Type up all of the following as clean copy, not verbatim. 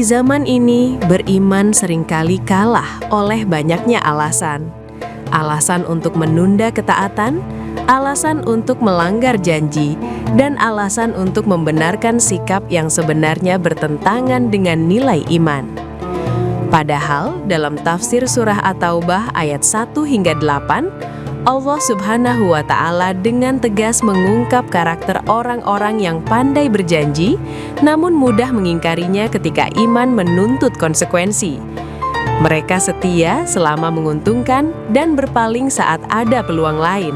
zaman ini, beriman seringkali kalah oleh banyaknya alasan. Alasan untuk menunda ketaatan, alasan untuk melanggar janji, dan alasan untuk membenarkan sikap yang sebenarnya bertentangan dengan nilai iman. Padahal, dalam tafsir surah At-Taubah ayat 1 hingga 8, Allah Subhanahu wa Ta'ala dengan tegas mengungkap karakter orang-orang yang pandai berjanji, namun mudah mengingkarinya ketika iman menuntut konsekuensi. Mereka setia selama menguntungkan dan berpaling saat ada peluang lain.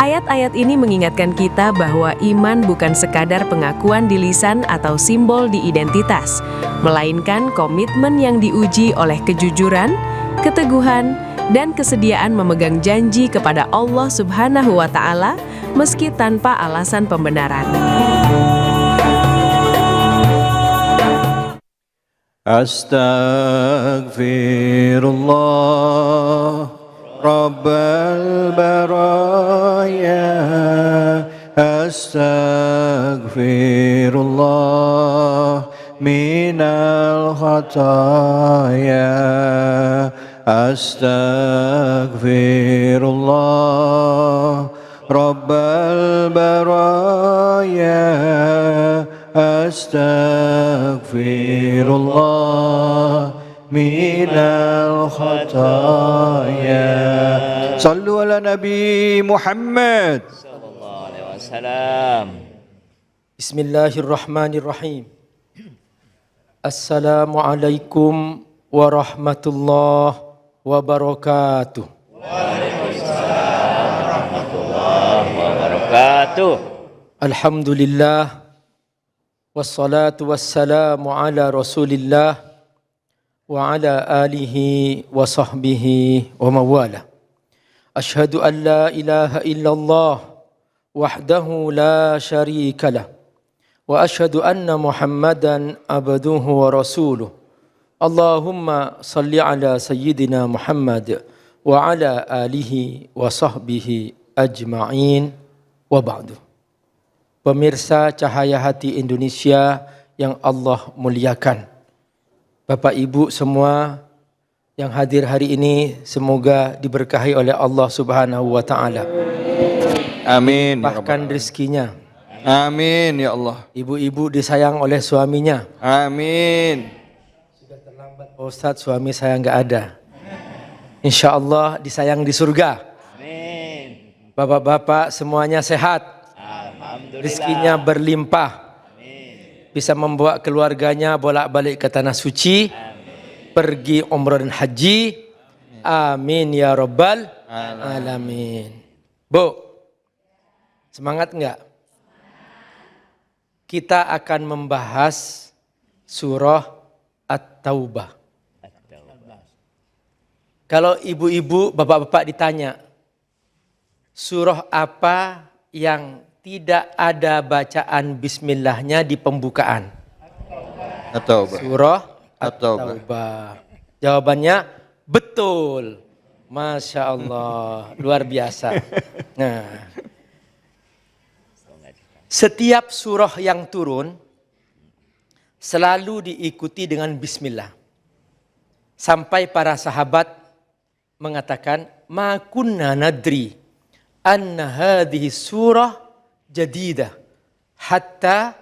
Ayat-ayat ini mengingatkan kita bahwa iman bukan sekadar pengakuan di lisan atau simbol di identitas, melainkan komitmen yang diuji oleh kejujuran, keteguhan, dan kesediaan memegang janji kepada Allah Subhanahu wa Ta'ala meski tanpa alasan pembenaran. Astaghfirullah Rabbal baraya, astaghfirullah minal khataya, astaghfirullah Rabbal baraya, astaghfirullah minal khataya. Sallu ala Nabi Muhammad sallallahu alaihi wasallam. Bismillahirrahmanirrahim. Assalamualaikum warahmatullahi wabarakatuh. Waalaikumsalam warahmatullahi wabarakatuh. Alhamdulillah wassalatu wassalamu ala Rasulillah wa ala alihi wa sahbihi wa mawala. Ashhadu an la ilaha illallah wahdahu la syarika lah wa ashhadu anna Muhammadan abduhu wa rasuluh. Allahumma salli ala sayyidina Muhammad wa ala alihi wa sahbihi ajma'in wa ba'du. Pemirsa Cahaya Hati Indonesia yang Allah muliakan, Bapak Ibu semua yang hadir hari ini, semoga diberkahi oleh Allah Subhanahu wa Ta'ala. Amin. Bahkan rezekinya. Amin ya Allah. Ibu-ibu disayang oleh suaminya. Amin. Sudah terlambat Pak Ustadz, suami saya nggak ada. Insya Allah disayang di surga. Amin. Bapak-bapak semuanya sehat. Alhamdulillah. Rezekinya berlimpah. Amin. Bisa membawa keluarganya bolak-balik ke tanah suci. Amin. Pergi umrah dan haji. Amin ya rabbal alamin. Bu, semangat enggak? Kita akan membahas surah At-Taubah. Kalau ibu-ibu, bapak-bapak ditanya, surah apa yang tidak ada bacaan bismillahnya di pembukaan? At-Taubah. Surah At-Taubah. At-Taubah. Jawabannya betul. Masya Allah, luar biasa. Nah, setiap surah yang turun selalu diikuti dengan bismillah. Sampai para sahabat mengatakan, ma kunna nadri anna hadhihi surah jadidah hatta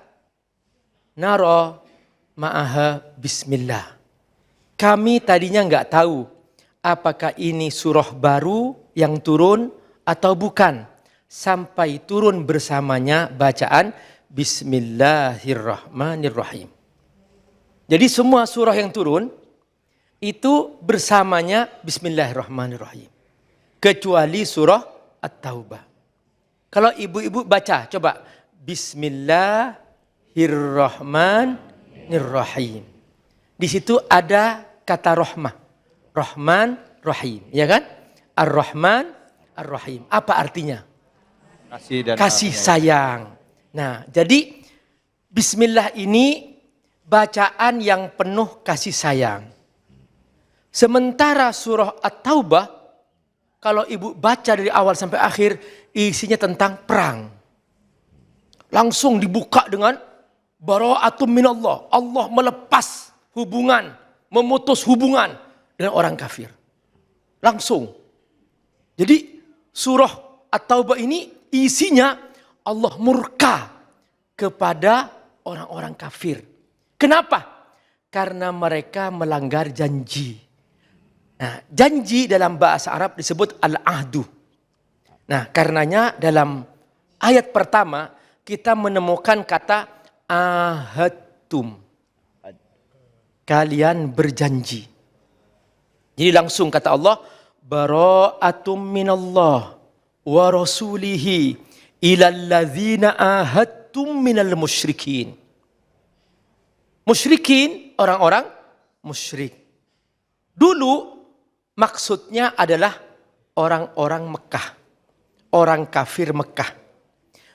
nara ma'aha bismillah. Kami tadinya nggak tahu apakah ini surah baru yang turun atau bukan, sampai turun bersamanya bacaan Bismillahirrahmanirrahim. Jadi semua surah yang turun itu bersamanya Bismillahirrahmanirrahim, kecuali surah At-Taubah. Kalau ibu-ibu baca, coba Bismillahirrahmanirrahim. Di situ ada kata rahmah, Rahman, Rahim, ya kan? Ar-Rahman, Ar-Rahim. Apa artinya? Kasih sayang. Nah, jadi Bismillah ini bacaan yang penuh kasih sayang. Sementara surah At-Taubah, kalau ibu baca dari awal sampai akhir, isinya tentang perang. Langsung dibuka dengan Bara'atum minallah. Allah melepas hubungan, memutus hubungan dengan orang kafir. Langsung. Jadi surah At-Taubah ini isinya Allah murka kepada orang-orang kafir. Kenapa? Karena mereka melanggar janji. Nah, janji dalam bahasa Arab disebut al-ahdu. Nah, karenanya dalam ayat pertama kita menemukan kata ahadtum. Kalian berjanji. Jadi langsung kata Allah, bara'atum minallah wa rasulihi ilal ladzina ahadtum minal musyrikin. Musyrikin, orang-orang musyrik. Dulu maksudnya adalah orang-orang Mekah. Orang kafir Mekah.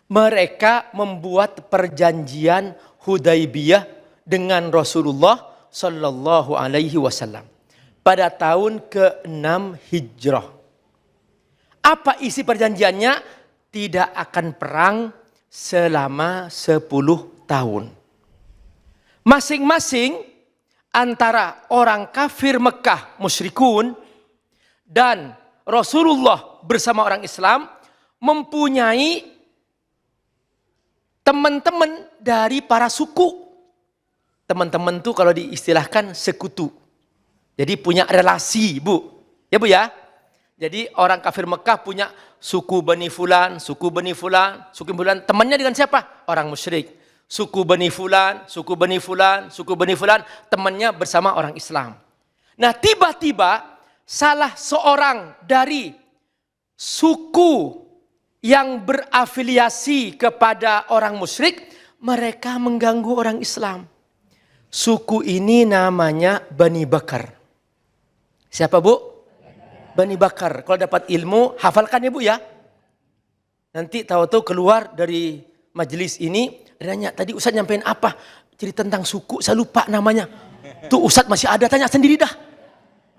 Mereka membuat perjanjian Hudaybiyah dengan Rasulullah Sallallahu Alaihi Wasallam pada tahun ke-6 Hijrah. Apa isi perjanjiannya? Tidak akan perang selama 10 tahun. Masing-masing antara orang kafir Mekah musyrikun dan Rasulullah bersama orang Islam mempunyai teman-teman dari para suku. Teman-teman itu kalau diistilahkan sekutu. Jadi punya relasi, Bu. Ya, Bu ya. Jadi orang kafir Mekah punya suku Bani Fulan, suku Bani Fulan, suku Bani Fulan. Temannya dengan siapa? Orang musyrik. Suku Bani Fulan, suku Bani Fulan, suku Bani Fulan. Temannya bersama orang Islam. Nah, tiba-tiba salah seorang dari suku yang berafiliasi kepada orang musyrik, mereka mengganggu orang Islam. Suku ini namanya Bani Bakar. Siapa, Bu? Bani Bakar. Kalau dapat ilmu, hafalkan ya, Bu ya. Nanti tahu-tahu keluar dari majelis ini, nanya, tadi Ustadz nyampein apa? Jadi tentang suku, saya lupa namanya. Tuh Ustadz masih ada, tanya sendiri dah.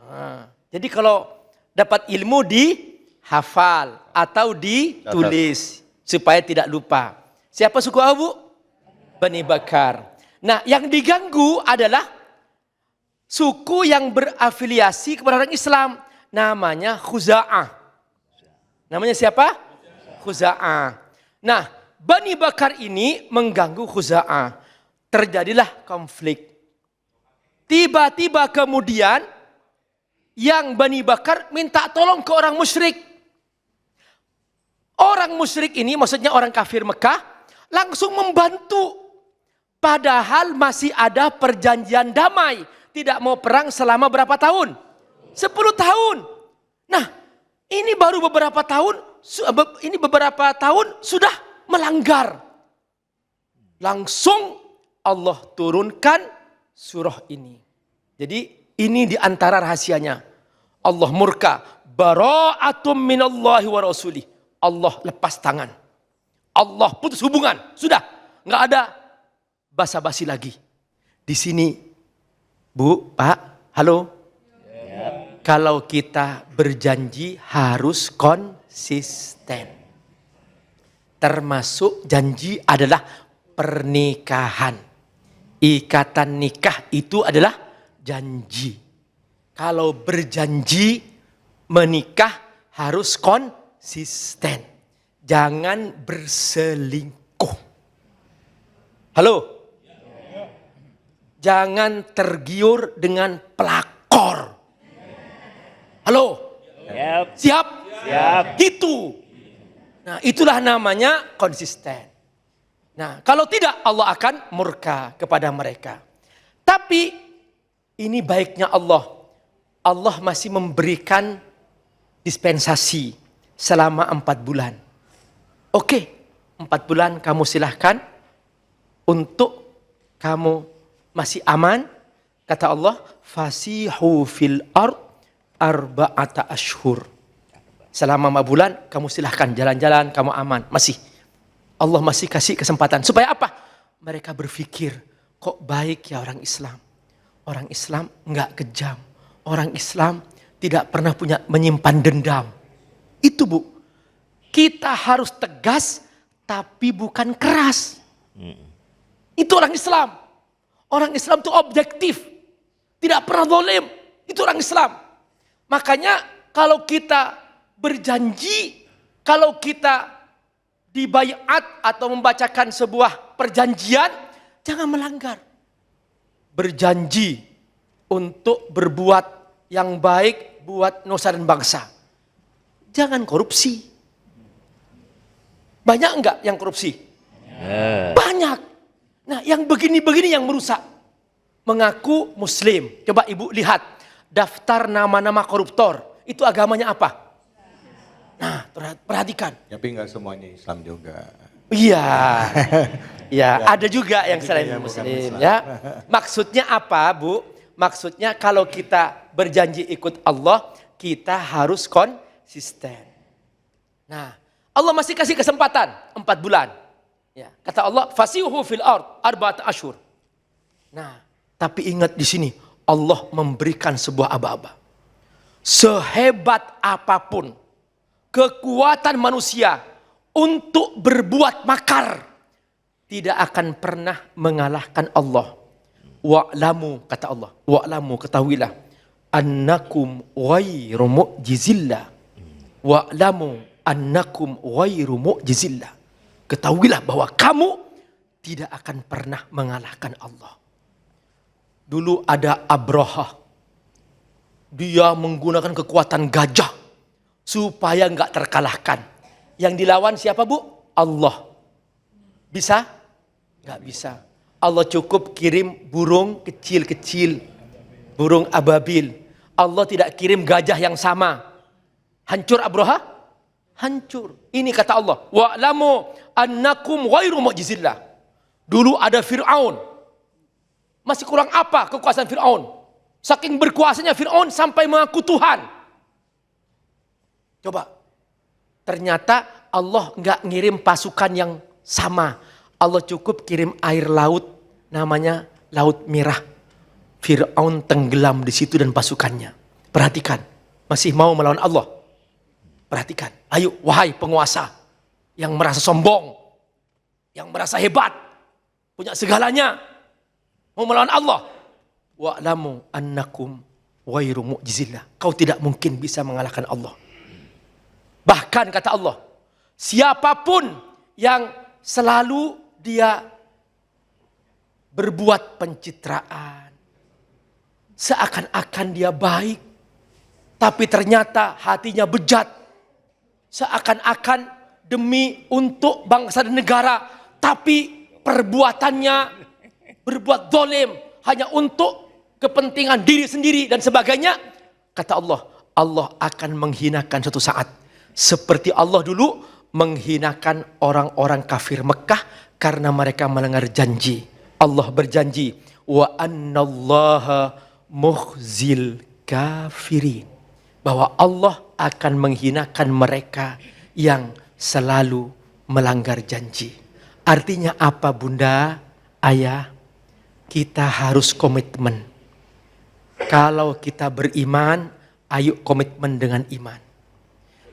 Nah, jadi kalau dapat ilmu dihafal atau ditulis supaya tidak lupa. Siapa suku Abu? Bani Bakar. Nah, yang diganggu adalah suku yang berafiliasi kepada orang Islam. Namanya Khuza'ah. Namanya siapa? Khuza'ah. Nah, Bani Bakar ini mengganggu Khuza'ah. Terjadilah konflik. Tiba-tiba kemudian yang Bani Bakar minta tolong ke orang musyrik. Orang musyrik ini maksudnya orang kafir Mekah langsung membantu. Padahal masih ada perjanjian damai. Tidak mau perang selama berapa tahun? 10 tahun. Nah, ini baru beberapa tahun sudah melanggar. Langsung Allah turunkan surah ini. Jadi ini diantara rahasianya. Allah murka. Bara'atum minallahi wa rasulih. Allah lepas tangan. Allah putus hubungan. Sudah. Nggak ada basa-basi lagi. Di sini, Bu, Pak, halo. Ya. Kalau kita berjanji harus konsisten. Termasuk janji adalah pernikahan. Ikatan nikah itu adalah janji. Kalau berjanji menikah harus konsisten. Jangan berselingkuh. Halo? Jangan tergiur dengan pelakor. Halo? Siap? Siap. Gitu. Nah, itulah namanya konsisten. Nah, kalau tidak Allah akan murka kepada mereka. Tapi ini baiknya Allah. Allah masih memberikan dispensasi selama 4 bulan. Oke, 4 bulan kamu silahkan untuk kamu masih aman. Kata Allah, fasihu fil ard arba'ata ashhur. Selama 4 bulan kamu silahkan jalan-jalan, kamu aman. Masih. Allah masih kasih kesempatan. Supaya apa? Mereka berpikir, kok baik ya orang Islam. Orang Islam enggak kejam. Orang Islam tidak pernah menyimpan dendam. Itu, Bu. Kita harus tegas tapi bukan keras. Itu orang Islam. Orang Islam itu objektif. Tidak pernah zalim. Itu orang Islam. Makanya kalau kita berjanji, kalau kita dibayat atau membacakan sebuah perjanjian, jangan melanggar. Berjanji untuk berbuat yang baik buat nusa dan bangsa. Jangan korupsi. Banyak enggak yang korupsi? Banyak. Nah, yang begini-begini yang merusak. Mengaku muslim. Coba ibu lihat daftar nama-nama koruptor. Itu agamanya apa? Nah, perhatikan. Tapi nggak semuanya Islam juga. Iya. Ya, ada juga yang selain muslim ya. Maksudnya apa, Bu? Maksudnya kalau kita berjanji ikut Allah, kita harus konsisten. Nah, Allah masih kasih kesempatan 4 bulan. Ya, kata Allah, fasihu fil ard arba'at ashur. Nah, tapi ingat di sini Allah memberikan sebuah aba-aba. Sehebat apapun kekuatan manusia untuk berbuat makar, tidak akan pernah mengalahkan Allah. Wa'lamu, kata Allah, wa'lamu, ketahuilah, annakum ghairu mu'jizillah. Wa'lamu annakum ghairu mu'jizillah. Ketahuilah bahwa kamu tidak akan pernah mengalahkan Allah. Dulu ada Abraha. Dia menggunakan kekuatan gajah supaya nggak terkalahkan. Yang dilawan siapa, Bu? Allah. Bisa? Nggak bisa. Allah cukup kirim burung kecil-kecil. Burung ababil. Allah tidak kirim gajah yang sama. Hancur Abraha? Hancur. Ini kata Allah. Wa'lamu annakum ghairu mu'jizillah. Dulu ada Fir'aun. Masih kurang apa kekuasaan Fir'aun? Saking berkuasanya Fir'aun sampai mengaku Tuhan. Coba. Ternyata Allah nggak ngirim pasukan yang sama. Allah cukup kirim air laut, namanya Laut Merah. Fir'aun tenggelam di situ dan pasukannya. Perhatikan, masih mau melawan Allah. Perhatikan, ayo wahai penguasa yang merasa sombong, yang merasa hebat, punya segalanya, mau melawan Allah. Wa'lamu annakum ghairu mu'jizillah. Kau tidak mungkin bisa mengalahkan Allah. Bahkan kata Allah, siapapun yang selalu dia berbuat pencitraan, seakan-akan dia baik, tapi ternyata hatinya bejat, seakan-akan demi untuk bangsa dan negara, tapi perbuatannya berbuat zalim hanya untuk kepentingan diri sendiri dan sebagainya. Kata Allah, Allah akan menghinakan suatu saat. Seperti Allah dulu menghinakan orang-orang kafir Mekah karena mereka melanggar janji. Allah berjanji, wa annallaha mukhzil kafirin. Bahwa Allah akan menghinakan mereka yang selalu melanggar janji. Artinya apa, Bunda, Ayah? Kita harus komitmen. Kalau kita beriman, ayo komitmen dengan iman.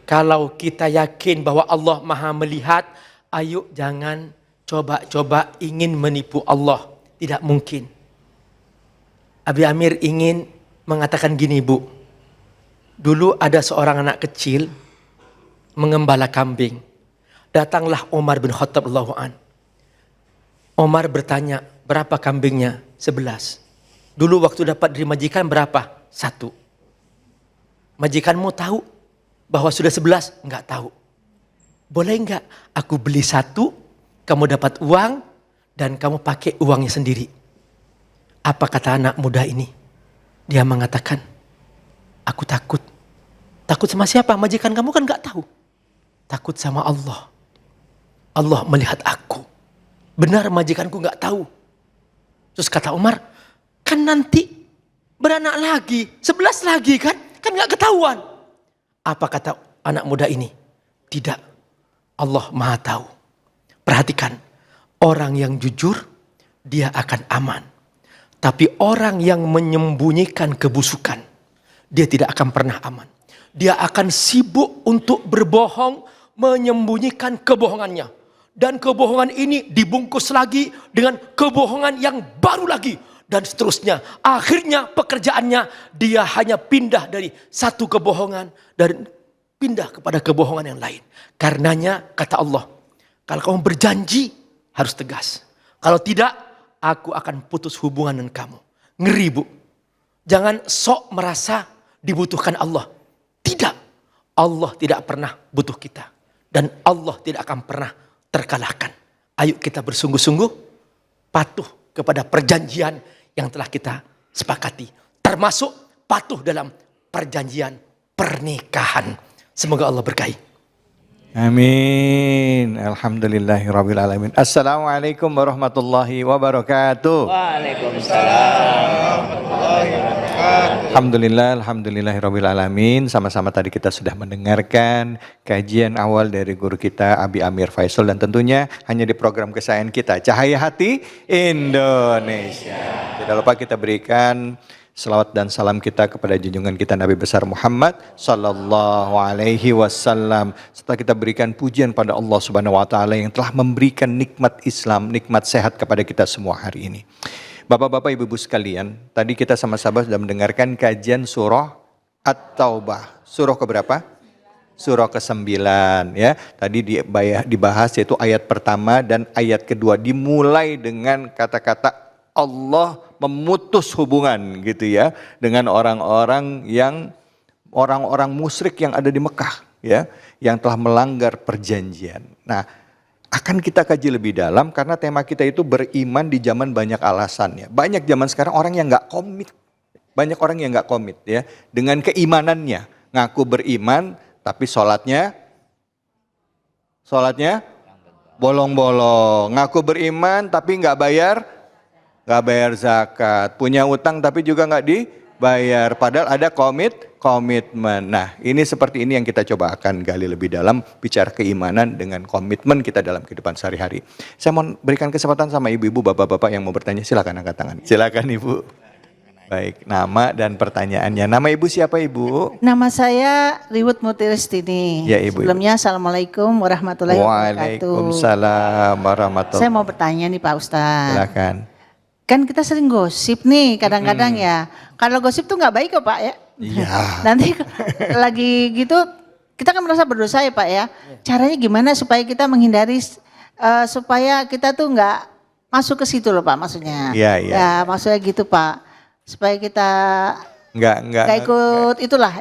Kalau kita yakin bahwa Allah Maha melihat, ayo jangan coba-coba ingin menipu Allah. Tidak mungkin. Abi Amir ingin mengatakan gini, Bu. Dulu ada seorang anak kecil mengembala kambing. Datanglah Umar bin Khattab radhiyallahu an. Umar bertanya, berapa kambingnya? 11. Dulu waktu dapat dari majikan berapa? 1. Majikanmu tahu bahwa sudah 11? Enggak tahu. Boleh enggak aku beli 1, kamu dapat uang, dan kamu pakai uangnya sendiri? Apa kata anak muda ini? Dia mengatakan, aku takut. Takut sama siapa? Majikan kamu kan enggak tahu. Takut sama Allah. Allah melihat aku. Benar majikanku enggak tahu. Terus kata Umar, kan nanti beranak lagi, 11 lagi kan enggak ketahuan. Apa kata anak muda ini? Tidak, Allah Maha tahu. Perhatikan, orang yang jujur, dia akan aman. Tapi orang yang menyembunyikan kebusukan, dia tidak akan pernah aman. Dia akan sibuk untuk berbohong, menyembunyikan kebohongannya. Dan kebohongan ini dibungkus lagi dengan kebohongan yang baru lagi. Dan seterusnya. Akhirnya pekerjaannya dia hanya pindah dari satu kebohongan dan pindah kepada kebohongan yang lain. Karenanya kata Allah, kalau kamu berjanji harus tegas. Kalau tidak, aku akan putus hubungan dengan kamu. Ngeri, Bu. Jangan sok merasa dibutuhkan Allah. Tidak. Allah tidak pernah butuh kita. Dan Allah tidak akan pernah terkalahkan. Ayo kita bersungguh-sungguh patuh kepada perjanjian yang telah kita sepakati. Termasuk patuh dalam perjanjian pernikahan. Semoga Allah berkahi. Amin. Alhamdulillahirabbil alamin. Assalamualaikum warahmatullahi wabarakatuh. Waalaikumsalam. Alhamdulillahirabbil alamin. Sama-sama tadi kita sudah mendengarkan kajian awal dari guru kita Abi Amir Faisal, dan tentunya hanya di program kesayangan kita Cahaya Hati Indonesia. Tidak lupa kita berikan selawat dan salam kita kepada junjungan kita Nabi besar Muhammad sallallahu alaihi wasallam. Setelah kita berikan pujian pada Allah Subhanahu wa taala yang telah memberikan nikmat Islam, nikmat sehat kepada kita semua hari ini. Bapak-bapak, ibu-ibu sekalian, tadi kita sama-sama sudah mendengarkan kajian surah At-Taubah. Surah keberapa? Surah ke-9 ya. Tadi dibahas yaitu ayat pertama dan ayat kedua, dimulai dengan kata-kata Allah memutus hubungan gitu ya dengan orang-orang musyrik yang ada di Mekah ya, yang telah melanggar perjanjian. Nah, akan kita kaji lebih dalam karena tema kita itu beriman di zaman banyak alasan ya. Banyak zaman sekarang orang yang nggak komit. Banyak orang yang nggak komit ya dengan keimanannya. Ngaku beriman tapi sholatnya bolong-bolong. Ngaku beriman tapi nggak bayar zakat, punya utang tapi juga nggak dibayar, padahal ada komitmen. Nah, ini seperti ini yang kita coba akan gali lebih dalam, bicara keimanan dengan komitmen kita dalam kehidupan sehari-hari. Saya mau berikan kesempatan sama ibu-ibu, bapak-bapak yang mau bertanya, silakan angkat tangan. Silakan Ibu. Baik, nama dan pertanyaannya. Nama Ibu siapa Ibu? Nama saya Riwut Mutiristini. Ya, Ibu. Sebelumnya Assalamualaikum warahmatullahi wabarakatuh. Waalaikumsalam warahmatullahi. Saya mau bertanya nih Pak Ustadz. Silakan. Kan kita sering gosip nih kadang-kadang ya. Kalau gosip tuh nggak baik kok Pak ya. Iya. Nanti lagi gitu kita kan merasa berdosa ya Pak ya. Caranya gimana supaya kita menghindari supaya kita tuh nggak masuk ke situ loh Pak maksudnya. Iya, iya. Ya maksudnya gitu Pak. Supaya kita nggak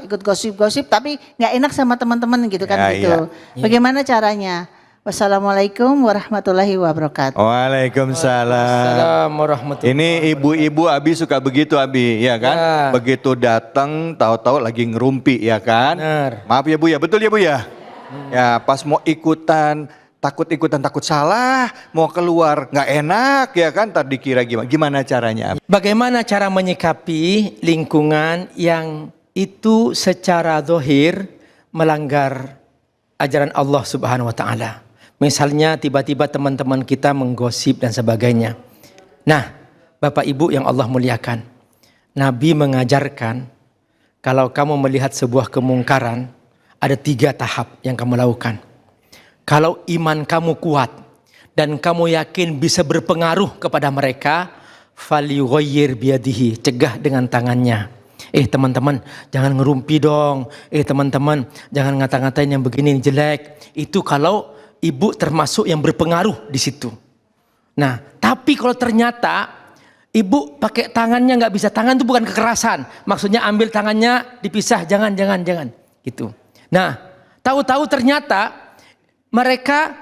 ikut gosip-gosip tapi nggak enak sama teman-teman gitu kan Ya, gitu. iya. Bagaimana caranya? Wassalamualaikum warahmatullahi wabarakatuh. Waalaikumsalam. Warahmatullahi. Ini ibu-ibu Abi suka begitu Abi, ya kan? Ya. Begitu datang tahu-tahu lagi ngerumpi, ya kan? Benar. Maaf ya Bu ya, betul ya Bu ya? Ya pas mau takut salah, mau keluar nggak enak ya kan? Tadi dikira gimana caranya Abi? Bagaimana cara menyikapi lingkungan yang itu secara zahir melanggar ajaran Allah Subhanahu wa taala? Misalnya tiba-tiba teman-teman kita menggosip dan sebagainya. Nah, Bapak Ibu yang Allah muliakan, Nabi mengajarkan kalau kamu melihat sebuah kemungkaran, ada 3 tahap yang kamu lakukan. Kalau iman kamu kuat dan kamu yakin bisa berpengaruh kepada mereka, falyughayyir biyadihi, cegah dengan tangannya. Teman-teman jangan ngerumpi dong. Teman-teman jangan ngata-ngatain yang begini jelek. Itu kalau ibu termasuk yang berpengaruh di situ. Nah, tapi kalau ternyata ibu pakai tangannya nggak bisa, tangan itu bukan kekerasan. Maksudnya ambil tangannya dipisah, jangan gitu. Nah, tahu-tahu ternyata mereka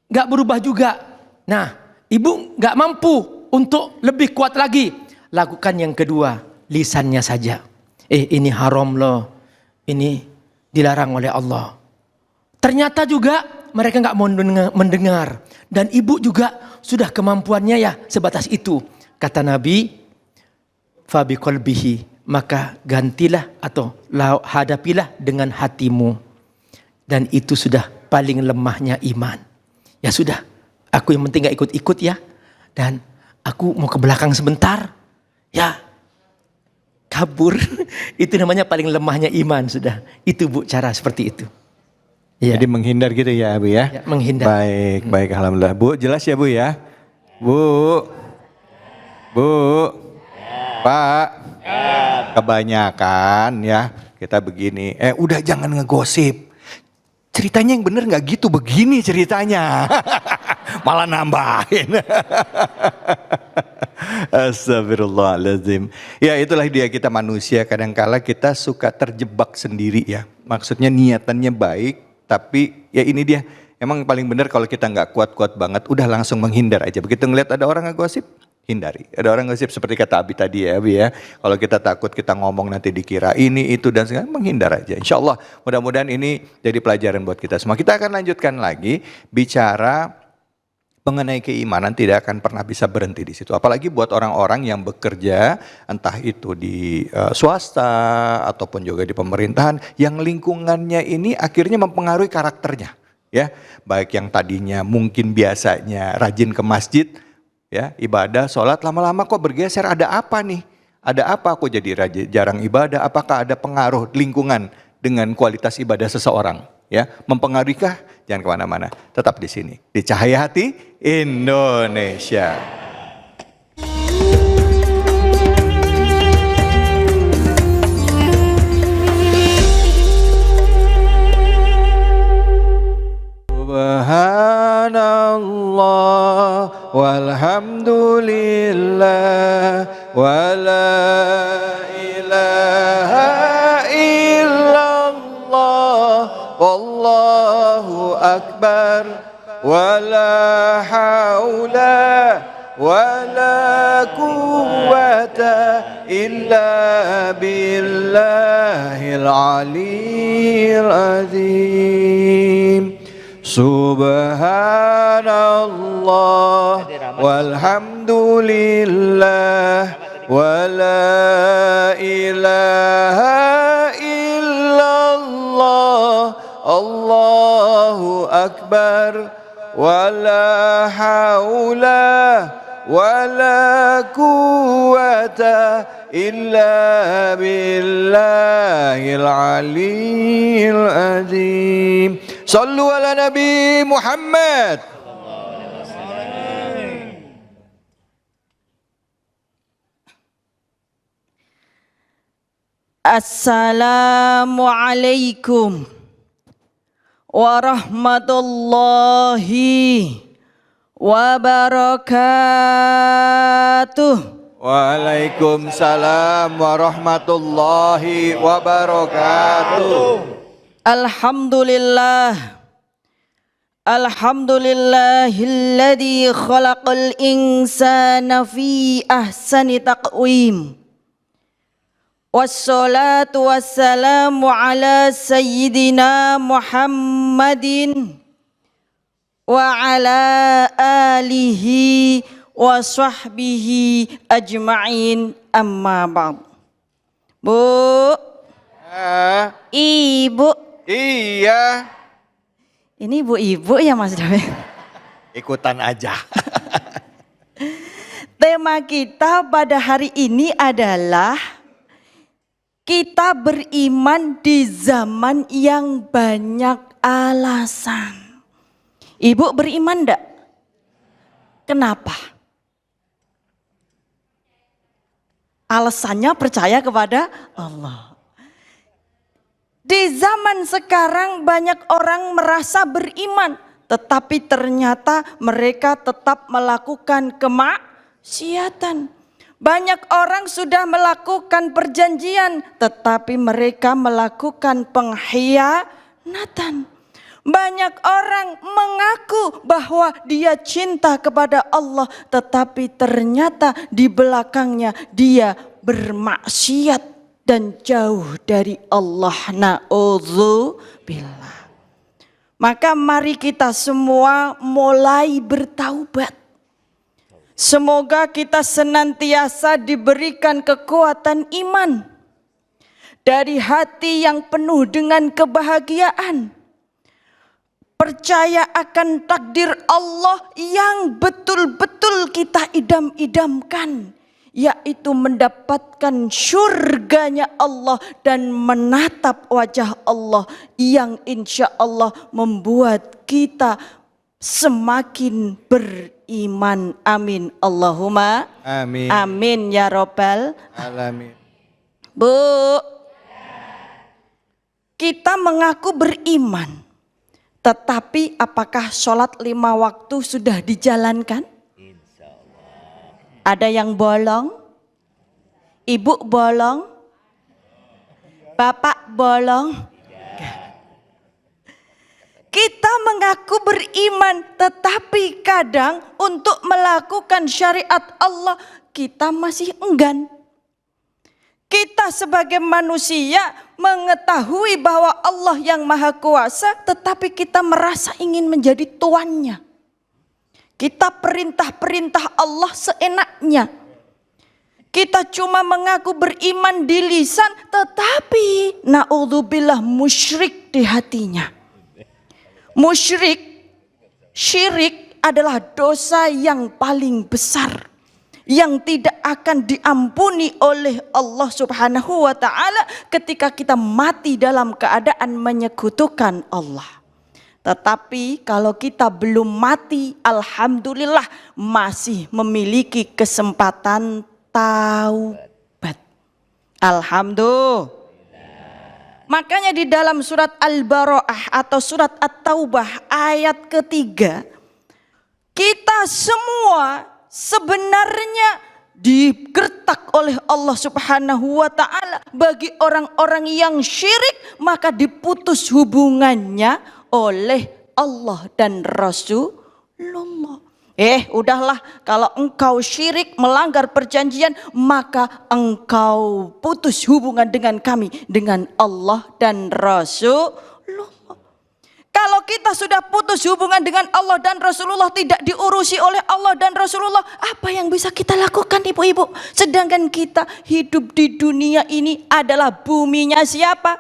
nggak berubah juga. Nah, ibu nggak mampu untuk lebih kuat lagi. Lakukan yang kedua, lisannya saja. Ini haram loh, ini dilarang oleh Allah. Ternyata juga mereka nggak mau mendengar. Dan ibu juga sudah kemampuannya ya sebatas itu. Kata Nabi, fabi qalbihi, maka gantilah atau hadapilah dengan hatimu. Dan itu sudah paling lemahnya iman. Ya sudah, aku yang penting gak ikut-ikut ya. Dan aku mau ke belakang sebentar. Ya, kabur. Itu namanya paling lemahnya iman sudah. Itu Bu, cara seperti itu. Iya. Jadi menghindar gitu ya Bu ya? Ya, menghindar. Baik, baik alhamdulillah. Bu, jelas ya Bu ya? Bu. Pak. Kebanyakan ya kita begini. Udah jangan ngegosip. Ceritanya yang bener nggak gitu, begini ceritanya. Malah nambahin. Astagfirullahaladzim. Ya itulah dia kita manusia, kadangkala kita suka terjebak sendiri ya. Maksudnya niatannya baik, tapi ya ini dia. Emang paling benar kalau kita nggak kuat-kuat banget, udah langsung menghindar aja. Begitu ngeliat ada orang ngegosip, hindari. Ada orang ngegosip seperti kata Abi tadi ya Abi ya. Kalau kita takut kita ngomong nanti dikira ini, itu dan segala, menghindar aja. Insya Allah mudah-mudahan ini jadi pelajaran buat kita semua. Kita akan lanjutkan lagi bicara mengenai keimanan, tidak akan pernah bisa berhenti di situ. Apalagi buat orang-orang yang bekerja entah itu di swasta ataupun juga di pemerintahan yang lingkungannya ini akhirnya mempengaruhi karakternya. Ya, baik yang tadinya mungkin biasanya rajin ke masjid, ya ibadah, sholat, lama-lama kok bergeser, ada apa nih? Ada apa kok jadi jarang ibadah? Apakah ada pengaruh lingkungan dengan kualitas ibadah seseorang? Ya, mempengaruhikah? Jangan kemana-mana, tetap di sini di Cahaya Hati Indonesia. Subhanallah walhamdulillah wala ilaha illallah wallahu akbar wala haula wala quwwata illa billahil aliyyil azim. Subhanallah walhamdulillah wala ilaha illallah Allahu akbar wala haula wala quwwata illa billahil aliyyil azim. Sallu ala Nabi Muhammad. Assalamualaikum warahmatullahi wabarakatuh. Waalaikumsalam warahmatullahi wabarakatuh. Alhamdulillah. Alhamdulillahilladzi khalaqal insana fi ahsani taqwim. Wassalatu wassalamu ala sayyidina Muhammadin wa ala alihi wa sahbihi ajma'in, amma ba'd. Bu, Ibu. Iya. Ini ibu-ibu ya Mas David? Ikutan aja. Tema kita pada hari ini adalah kita beriman di zaman yang banyak alasan. Ibu beriman enggak? Kenapa? Alasannya percaya kepada Allah. Di zaman sekarang banyak orang merasa beriman, tetapi ternyata mereka tetap melakukan kemaksiatan. Banyak orang sudah melakukan perjanjian, tetapi mereka melakukan pengkhianatan. Banyak orang mengaku bahwa dia cinta kepada Allah, tetapi ternyata di belakangnya dia bermaksiat dan jauh dari Allah. Na'udzubillah. Maka mari kita semua mulai bertaubat. Semoga kita senantiasa diberikan kekuatan iman dari hati yang penuh dengan kebahagiaan. Percaya akan takdir Allah yang betul-betul kita idam-idamkan, yaitu mendapatkan surganya Allah dan menatap wajah Allah yang insya Allah membuat kita semakin beriman. Amin. Allahumma Amin. amin ya robbal. Alamin. Bu, kita mengaku beriman, tetapi apakah sholat 5 waktu sudah dijalankan? Ada yang bolong? Ibu bolong? Bapak bolong? Kita mengaku beriman, tetapi kadang untuk melakukan syariat Allah kita masih enggan. Kita sebagai manusia mengetahui bahwa Allah yang Maha Kuasa, tetapi kita merasa ingin menjadi tuannya. Kita perintah-perintah Allah seenaknya. Kita cuma mengaku beriman di lisan, tetapi naudzubillah musyrik di hatinya. Musyrik, syirik adalah dosa yang paling besar, yang tidak akan diampuni oleh Allah Subhanahu wa ta'ala ketika kita mati dalam keadaan menyekutukan Allah. Tetapi kalau kita belum mati, alhamdulillah masih memiliki kesempatan taubat. Alhamdulillah. Makanya di dalam surat Al-Bara'ah atau surat At-Taubah ayat ketiga, kita semua sebenarnya digertak oleh Allah Subhanahu wa ta'ala. Bagi orang-orang yang syirik, maka diputus hubungannya oleh Allah dan Rasulullah. Udahlah, kalau engkau syirik melanggar perjanjian, maka engkau putus hubungan dengan kami, dengan Allah dan Rasulullah. Kalau kita sudah putus hubungan dengan Allah dan Rasulullah, tidak diurusi oleh Allah dan Rasulullah, apa yang bisa kita lakukan ibu-ibu? Sedangkan kita hidup di dunia ini adalah buminya siapa?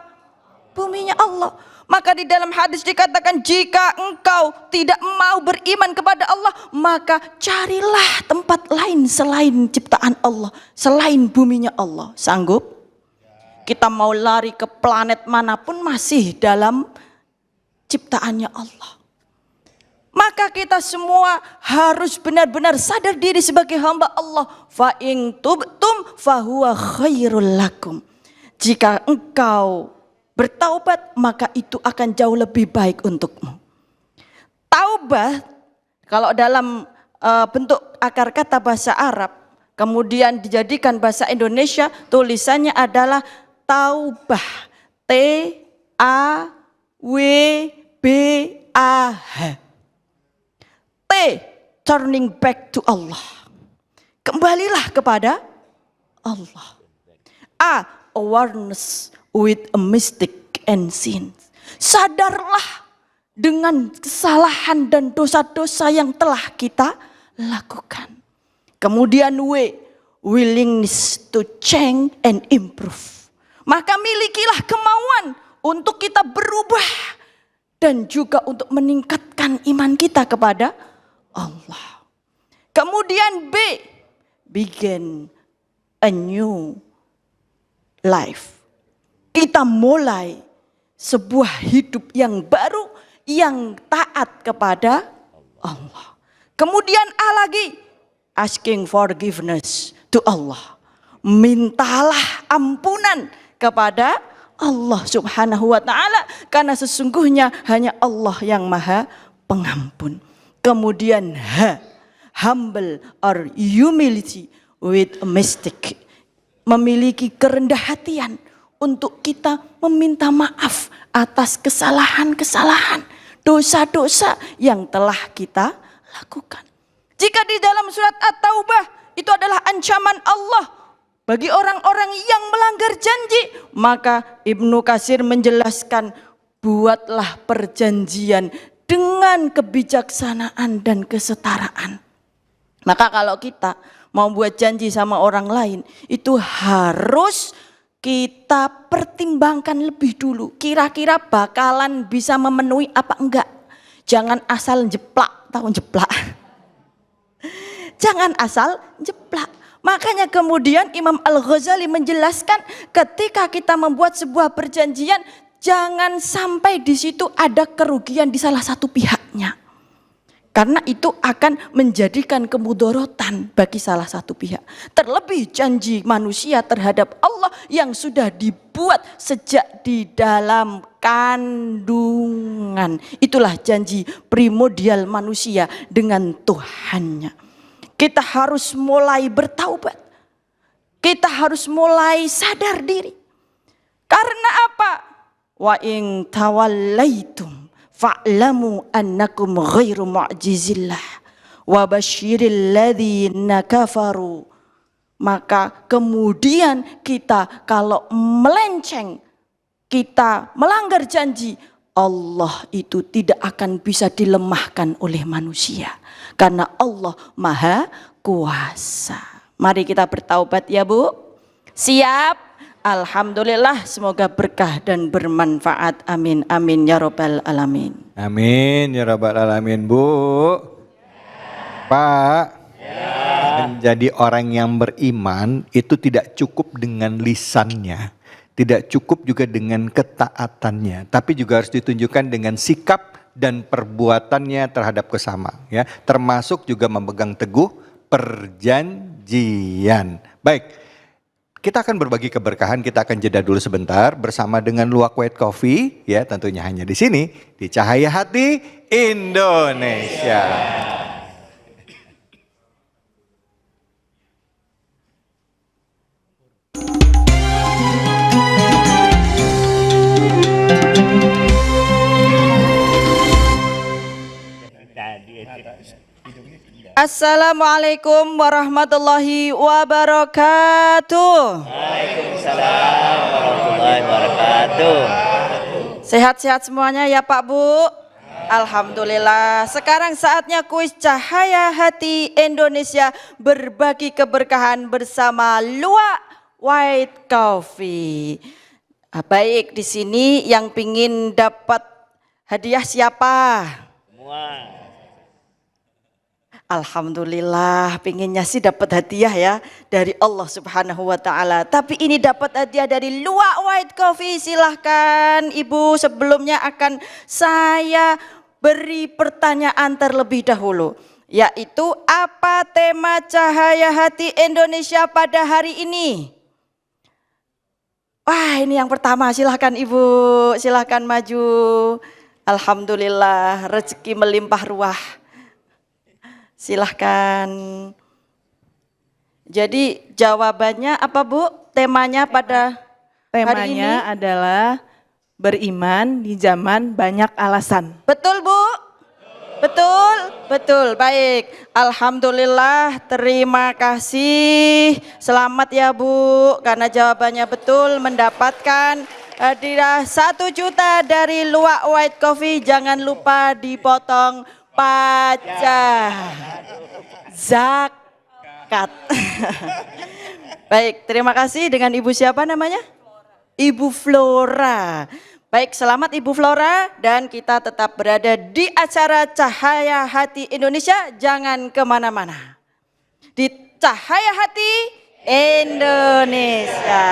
Buminya Allah. Maka di dalam hadis dikatakan, jika engkau tidak mau beriman kepada Allah, maka carilah tempat lain selain ciptaan Allah, selain buminya Allah. Sanggup? Kita mau lari ke planet manapun masih dalam ciptaannya Allah. Maka kita semua harus benar-benar sadar diri sebagai hamba Allah. Fa in tubtum fahuwa khairul lakum. Jika engkau bertaubat, maka itu akan jauh lebih baik untukmu. Taubat, kalau dalam bentuk akar kata bahasa Arab, kemudian dijadikan bahasa Indonesia, tulisannya adalah taubah. T-A-W-B-A-H. T, turning back to Allah. Kembalilah kepada Allah. A, awareness with a mistake and sin. Sadarlah dengan kesalahan dan dosa-dosa yang telah kita lakukan. Kemudian W, willingness to change and improve. Maka milikilah kemauan untuk kita berubah dan juga untuk meningkatkan iman kita kepada Allah. Kemudian B, begin a new life. Kita mulai sebuah hidup yang baru, yang taat kepada Allah. Kemudian A lagi, asking forgiveness to Allah. Mintalah ampunan kepada Allah Subhanahu wa ta'ala, karena sesungguhnya hanya Allah yang Maha Pengampun. Kemudian H, humble or humility with a mistake. Memiliki kerendah hatian untuk kita meminta maaf atas kesalahan-kesalahan, dosa-dosa yang telah kita lakukan. Jika di dalam surat At-Taubah itu adalah ancaman Allah bagi orang-orang yang melanggar janji, maka Ibnu Katsir menjelaskan, buatlah perjanjian dengan kebijaksanaan dan kesetaraan. Maka kalau kita mau buat janji sama orang lain, itu harus kita pertimbangkan lebih dulu. Kira-kira bakalan bisa memenuhi apa enggak. Jangan asal jeplak, tahu jeplak. Jangan asal jeplak. Makanya kemudian Imam Al-Ghazali menjelaskan ketika kita membuat sebuah perjanjian, jangan sampai di situ ada kerugian di salah satu pihaknya. Karena itu akan menjadikan kemudorotan bagi salah satu pihak. Terlebih janji manusia terhadap Allah yang sudah dibuat sejak di dalam kandungan. Itulah janji primordial manusia dengan Tuhannya. Kita harus mulai bertaubat. Kita harus mulai sadar diri. Karena apa? Wa in tawallaitum fa'lamu annakum ghairu mu'jizillah wa basyiril ladzina kafaru. Maka kemudian kita kalau melenceng, kita melanggar janji, Allah itu tidak akan bisa dilemahkan oleh manusia. Karena Allah Maha Kuasa. Mari kita bertaubat ya Bu. Siap? Alhamdulillah, semoga berkah dan bermanfaat. Amin, amin ya robbal alamin. Amin ya rabbal alamin. Bu, Pak, menjadi orang yang beriman itu tidak cukup dengan lisannya, tidak cukup juga dengan ketaatannya, tapi juga harus ditunjukkan dengan sikap dan perbuatannya terhadap kesama, ya, termasuk juga memegang teguh perjanjian. Baik, kita akan berbagi keberkahan, kita akan jeda dulu sebentar bersama dengan Luwak White Coffee, ya, tentunya hanya di sini di Cahaya Hati Indonesia. Assalamualaikum warahmatullahi wabarakatuh. Waalaikumsalam warahmatullahi wabarakatuh. Sehat-sehat semuanya ya Pak Bu. Alhamdulillah. Sekarang saatnya kuis Cahaya Hati Indonesia berbagi keberkahan bersama Luwak White Coffee. Baik, di sini yang pingin dapat hadiah siapa? Semua. Alhamdulillah, pinginnya sih dapat hadiah ya dari Allah Subhanahu wa taala. Tapi ini dapat hadiah dari Luwak White Coffee. Silahkan Ibu, sebelumnya akan saya beri pertanyaan terlebih dahulu, yaitu apa tema Cahaya Hati Indonesia pada hari ini? Wah, ini yang pertama, silahkan Ibu, silahkan maju. Alhamdulillah, rezeki melimpah ruah. Silahkan. Jadi jawabannya apa Bu? Temanya pada hari ini? Temanya adalah beriman di zaman banyak alasan. Betul Bu? Betul? Betul, baik. Alhamdulillah, terima kasih. Selamat ya Bu, karena jawabannya betul, mendapatkan hadiah 1 juta dari Luwak White Coffee. Jangan lupa dipotong pajak, zakat. Baik, terima kasih. Dengan Ibu siapa namanya? Ibu Flora. Baik, selamat Ibu Flora, dan kita tetap berada di acara Cahaya Hati Indonesia. Jangan kemana-mana. Di Cahaya Hati Indonesia.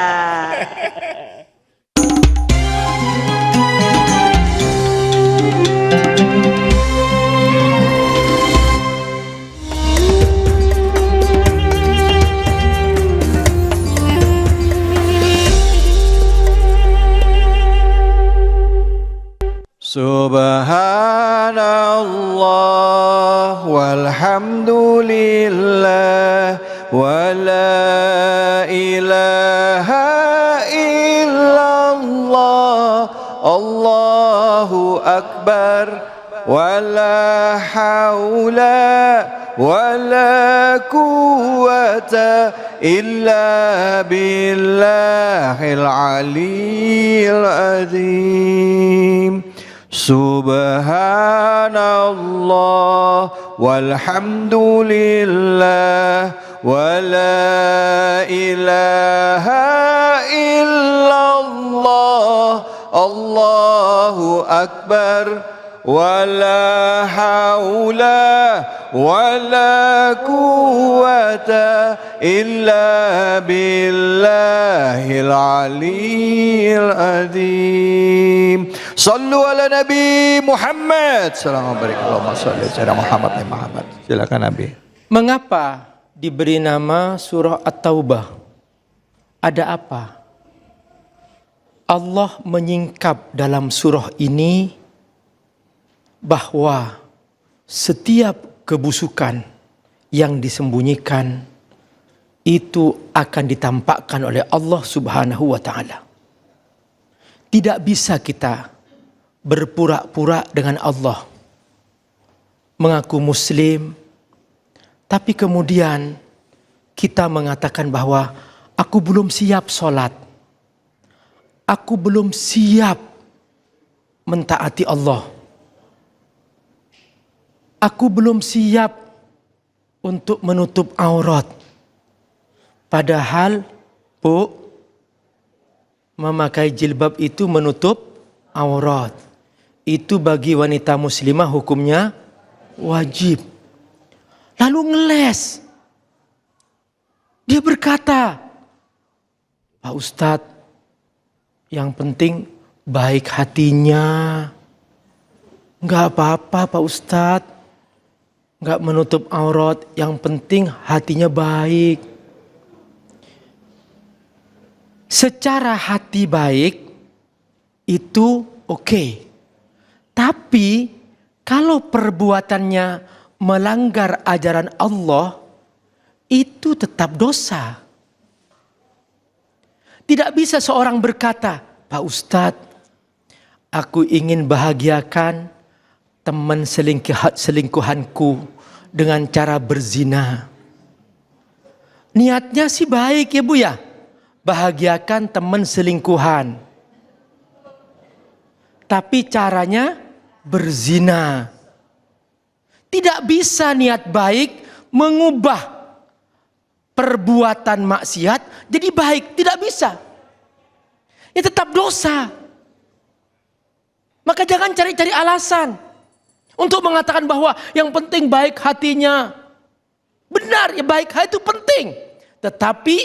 Subhanallah walhamdulillah wa la ilaha illallah, Allahu akbar, wa la hawla wa la quwwata illa billahil aliyyil azim. Subhanallah walhamdulillah wa la ilaha illallah, Allahu akbar, wala haula wala quwwata illa billahil aliyyil azim. Sallu ala Nabi Muhammad. Assalamualaikum warahmatullahi Muhammad. Silakan Nabi. Mengapa diberi nama surah At-Taubah? Ada apa? Allah menyingkap dalam surah ini bahwa setiap kebusukan yang disembunyikan itu akan ditampakkan oleh Allah Subhanahu wa taala. Tidak bisa kita berpura-pura dengan Allah, mengaku muslim, tapi kemudian kita mengatakan bahwa aku belum siap sholat, aku belum siap mentaati Allah, aku belum siap untuk menutup aurat. Padahal, Bu, memakai jilbab itu menutup aurat. Itu bagi wanita muslimah hukumnya wajib. Lalu ngeles. Dia berkata, Pak Ustadz, yang penting baik hatinya. Enggak apa-apa Pak Ustadz. Enggak menutup aurat, yang penting hatinya baik. Secara hati baik itu oke. Tapi kalau perbuatannya melanggar ajaran Allah, itu tetap dosa. Tidak bisa seorang berkata, Pak Ustadz, aku ingin bahagiakan teman selingkuhanku dengan cara berzina. Niatnya sih baik ya Bu ya, bahagiakan teman selingkuhan. Tapi caranya berzina. Tidak bisa niat baik mengubah perbuatan maksiat jadi baik. Tidak bisa. Ya tetap dosa. Maka jangan cari-cari alasan untuk mengatakan bahwa yang penting baik hatinya. Benar ya, baik hati itu penting. Tetapi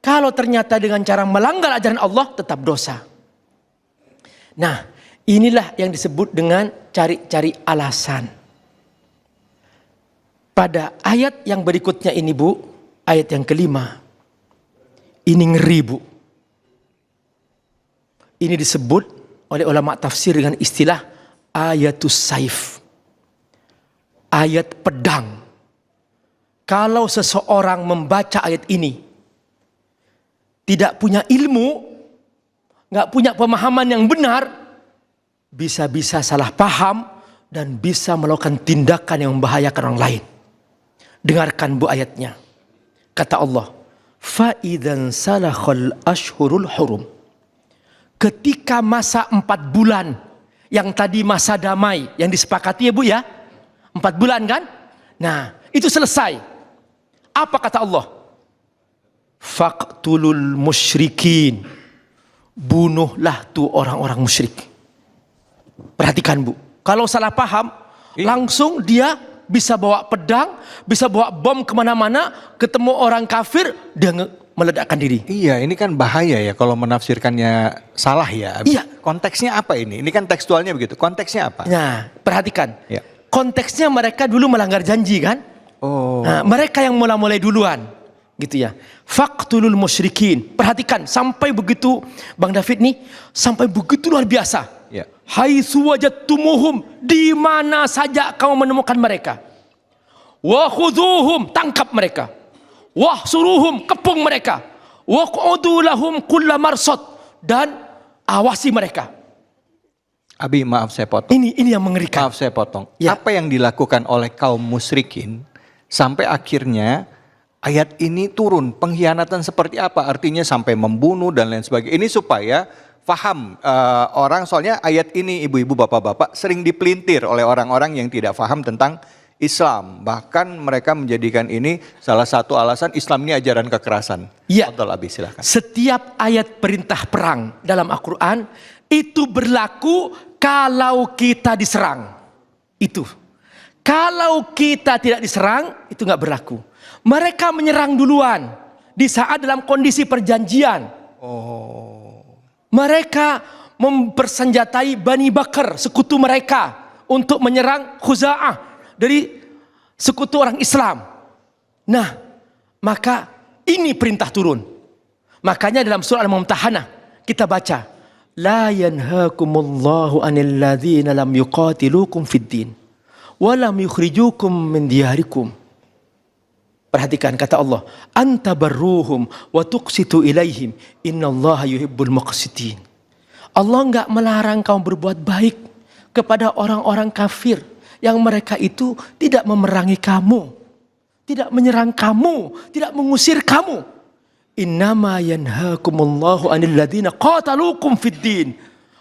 kalau ternyata dengan cara melanggar ajaran Allah tetap dosa. Nah, inilah yang disebut dengan cari-cari alasan. Pada ayat yang berikutnya ini Bu, ayat yang kelima. Ini ngeri Bu. Ini disebut oleh ulama tafsir dengan istilah ayatus saif. Ayat pedang. Kalau seseorang membaca ayat ini, tidak punya ilmu, nggak punya pemahaman yang benar, bisa-bisa salah paham dan bisa melakukan tindakan yang membahayakan orang lain. Dengarkan Bu ayatnya. Kata Allah, "Fa'idzan salakhal ashhurul hurum." Ketika masa 4 bulan, yang tadi masa damai, yang disepakati ya Bu ya, 4 bulan kan? Nah, itu selesai. Apa kata Allah? Faqtulul musyrikin. Bunuhlah tuh orang-orang musyrik. Perhatikan Bu, kalau salah paham, langsung dia bisa bawa pedang, bisa bawa bom kemana-mana, ketemu orang kafir, dia meledakkan diri. Iya, ini kan bahaya ya kalau menafsirkannya salah ya. Iya. Konteksnya apa ini? Ini kan tekstualnya begitu. Konteksnya apa? Nah, perhatikan. Ya. Konteksnya mereka dulu melanggar janji kan? Oh. Nah, mereka yang mulai duluan. Gitu ya. Faqtulul musyrikin. Perhatikan, sampai begitu Bang David nih, sampai begitu luar biasa. Ya. Haitsu wajadtumuhum, di mana saja kamu menemukan mereka. Wa khudhuhum, tangkap mereka. Wa suruhum, kepung mereka. Wa qu'udu lahum kulla marsad, dan awasi mereka. Abi, maaf saya potong. Ini yang mengerikan. Maaf saya potong. Ya. Apa yang dilakukan oleh kaum musyrikin sampai akhirnya ayat ini turun? Pengkhianatan seperti apa? Artinya sampai membunuh dan lain sebagainya. Ini supaya faham orang, soalnya ayat ini ibu-ibu bapak-bapak sering dipelintir oleh orang-orang yang tidak faham tentang Islam. Bahkan mereka menjadikan ini salah satu alasan Islam ini ajaran kekerasan. Iya. Fadhal Abi, silakan. Setiap ayat perintah perang dalam Al-Quran itu berlaku kalau kita diserang. Itu. Kalau kita tidak diserang, itu nggak berlaku. Mereka menyerang duluan di saat dalam kondisi perjanjian. Mereka mempersenjatai Bani Bakar, sekutu mereka, untuk menyerang Khuza'ah dari sekutu orang Islam. Nah, maka ini perintah turun. Makanya dalam surah Al-Mumtahanah kita baca, la yanhaakumullahu 'anil ladzina lam yuqatilukum fid din wa lam yukhrijukum min diyarikum. Perhatikan kata Allah, anta barruhum wa tuqsitu ilaihim innallaha yuhibbul muqsitin. Allah enggak melarang kamu berbuat baik kepada orang-orang kafir yang mereka itu tidak memerangi kamu, tidak menyerang kamu, tidak mengusir kamu. Innama yanhaakumullahu 'anil ladzina qataluukum fid din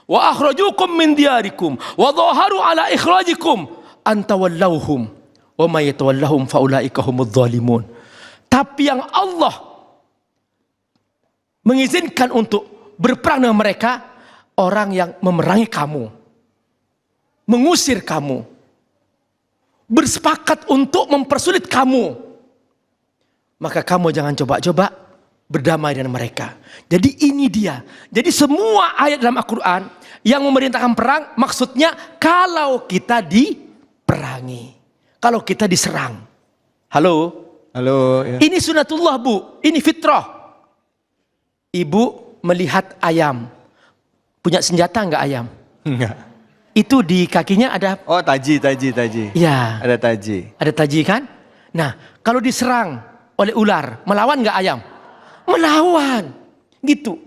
wa akhrajukum min diyarikum wa dhaharu 'ala ikhrajikum an tawallawhum wa may yatawallahum faulaika humudz zalimun. Tapi yang Allah mengizinkan untuk berperang dengan mereka, orang yang memerangi kamu, mengusir kamu, bersepakat untuk mempersulit kamu, maka kamu jangan coba-coba berdamai dengan mereka. Jadi ini dia. Jadi semua ayat dalam Al-Quran yang memerintahkan perang, maksudnya kalau kita diperangi, kalau kita diserang. Halo? Halo. Ya. Ini sunatullah, Bu. Ini fitrah. Ibu melihat ayam. Punya senjata enggak ayam? Enggak. Itu di kakinya ada. Oh, taji. Ya. Ada taji. Ada taji kan? Nah, kalau diserang oleh ular, melawan enggak ayam? Melawan. Gitu.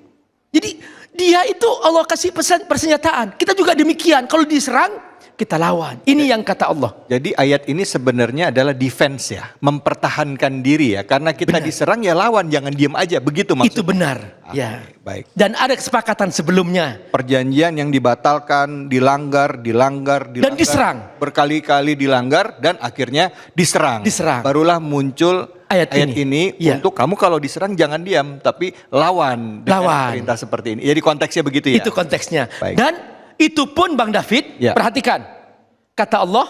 Jadi dia itu Allah kasih pesan persenjataan. Kita juga demikian. Kalau diserang, kita lawan. Ini yang kata Allah. Jadi ayat ini sebenarnya adalah defense ya, mempertahankan diri ya. Karena kita diserang ya lawan, jangan diem aja. Begitu maksudnya. Itu benar. Ya. Baik. Dan ada kesepakatan sebelumnya. Perjanjian yang dibatalkan, dilanggar, Dan diserang. berkali-kali dilanggar dan akhirnya diserang. Barulah muncul ayat ini ya. Untuk kamu kalau diserang jangan diam, tapi lawan dengan perintah seperti ini. Jadi konteksnya begitu ya. Itu konteksnya. Baik. Dan itu pun Bang David, Ya. perhatikan. Kata Allah,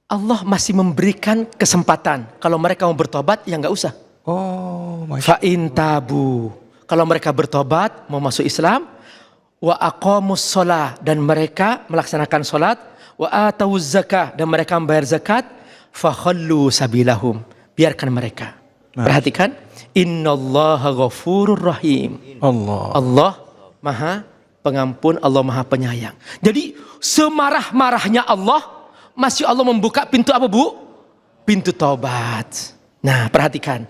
Allah masih memberikan kesempatan. Kalau mereka mau bertobat, ya nggak usah. Oh, Fa'in tabu. Kalau mereka bertobat, mau masuk Islam, wa aqamus sholah, dan mereka melaksanakan sholat, wa atawuz zakah, dan mereka membayar zakat, fakhallu sabilahum. Biarkan mereka. Perhatikan, innallaha ghafurur rahim. Allah maha pengampun, Allah maha penyayang. Jadi semarah-marahnya Allah, masih Allah membuka pintu apa, Bu? Pintu taubat. Nah, perhatikan.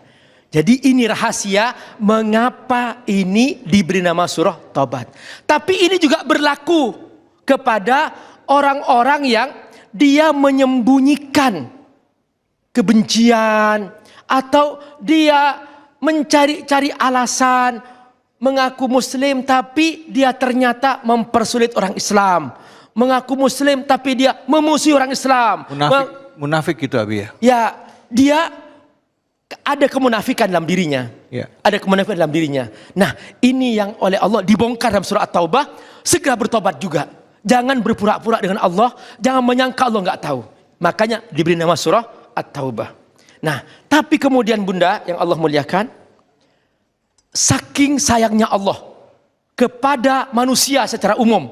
Jadi ini rahasia mengapa ini diberi nama surah Taubat. Tapi ini juga berlaku kepada orang-orang yang dia menyembunyikan kebencian, atau dia mencari-cari alasan mengaku muslim tapi dia ternyata mempersulit orang Islam. Mengaku muslim tapi dia memusuhi orang Islam. Munafik itu Abi ya? Ya, dia ada kemunafikan dalam dirinya. Ya. Ada kemunafikan dalam dirinya. Nah, ini yang oleh Allah dibongkar dalam surah At-Taubah. Segera bertobat juga. Jangan berpura-pura dengan Allah. Jangan menyangka Allah nggak tahu. Makanya diberi nama surah At-Taubah. Nah, tapi kemudian Bunda yang Allah muliakan, saking sayangnya Allah kepada manusia secara umum.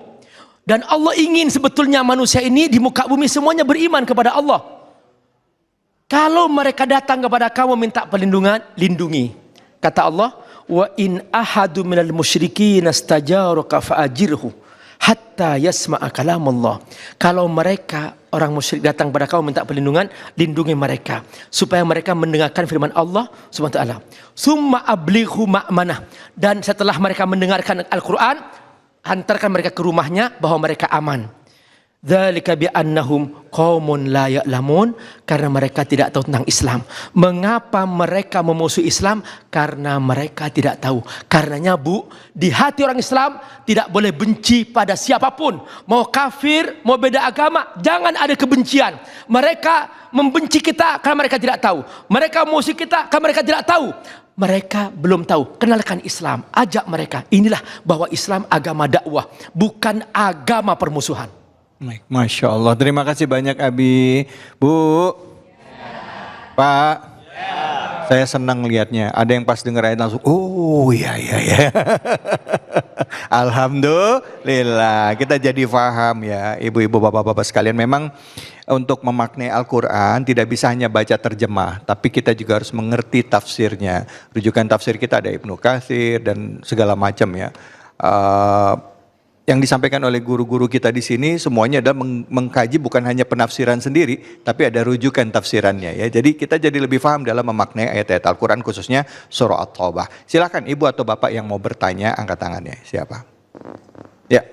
Dan Allah ingin sebetulnya manusia ini di muka bumi semuanya beriman kepada Allah. Kalau mereka datang kepada kamu minta perlindungan, lindungi. Kata Allah, wa in ahadu minal musyrikin astajaruka fa'ajirhu hatta yasma'a kalamullah. Kalau mereka orang musyrik datang kepada kamu minta perlindungan, lindungi mereka supaya mereka mendengarkan firman Allah Subhanahu wa taala. Summa ablighu ma'manah, dan setelah mereka mendengarkan Al-Qur'an, hantarkan mereka ke rumahnya bahwa mereka aman. Dzalika bi'annahum qaumun la ya'lamun, karena mereka tidak tahu tentang Islam. Mengapa mereka memusuhi Islam? Karena mereka tidak tahu. Karenanya Bu, di hati orang Islam tidak boleh benci pada siapapun. Mau kafir, mau beda agama, jangan ada kebencian. Mereka membenci kita karena mereka tidak tahu. Mereka memusuhi kita karena mereka tidak tahu. Mereka belum tahu. Kenalkan Islam, ajak mereka. Inilah bahwa Islam agama dakwah, bukan agama permusuhan. Masya Allah, terima kasih banyak Abi. Bu, Pak, saya senang lihatnya. Ada yang pas denger ayat langsung, oh iya. Alhamdulillah, kita jadi paham ya, ibu-ibu, bapak-bapak sekalian. Memang untuk memaknai Al-Quran tidak bisa hanya baca terjemah, tapi kita juga harus mengerti tafsirnya. Rujukan tafsir kita ada Ibnu Katsir dan segala macam ya. Yang disampaikan oleh guru-guru kita di sini semuanya adalah mengkaji bukan hanya penafsiran sendiri, tapi ada rujukan tafsirannya ya. Jadi kita jadi lebih paham dalam memaknai ayat-ayat Al-Quran, khususnya surah At-Taubah. Silakan ibu atau bapak yang mau bertanya, angkat tangannya. Siapa? Ya.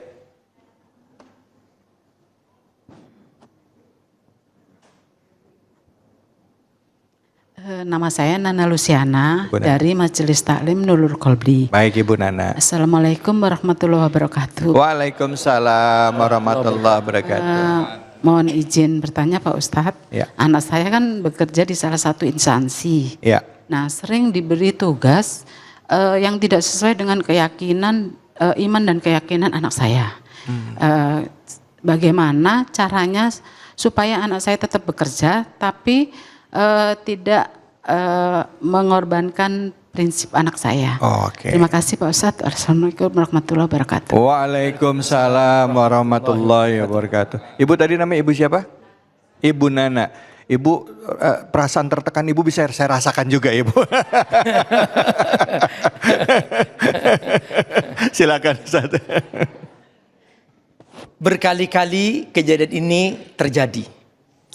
Nama saya Nana Luciana dari Majelis Taklim Nurul Qalbi. Baik Ibu Nana. Assalamualaikum warahmatullahi wabarakatuh. Waalaikumsalam warahmatullahi wabarakatuh. Mohon izin bertanya Pak Ustadz. Ya. Anak saya kan bekerja di salah satu instansi. Ya. Nah sering diberi tugas yang tidak sesuai dengan keyakinan iman dan keyakinan anak saya. Bagaimana caranya supaya anak saya tetap bekerja tapi tidak mengorbankan prinsip anak saya. Oke. Terima kasih Pak Ustadz. Assalamualaikum warahmatullahi wabarakatuh. Waalaikumsalam warahmatullahi wabarakatuh. Ibu tadi namanya Ibu siapa? Ibu Nana. Ibu perasaan tertekan Ibu bisa saya rasakan juga Ibu. Silakan Ustaz. Berkali-kali kejadian ini terjadi.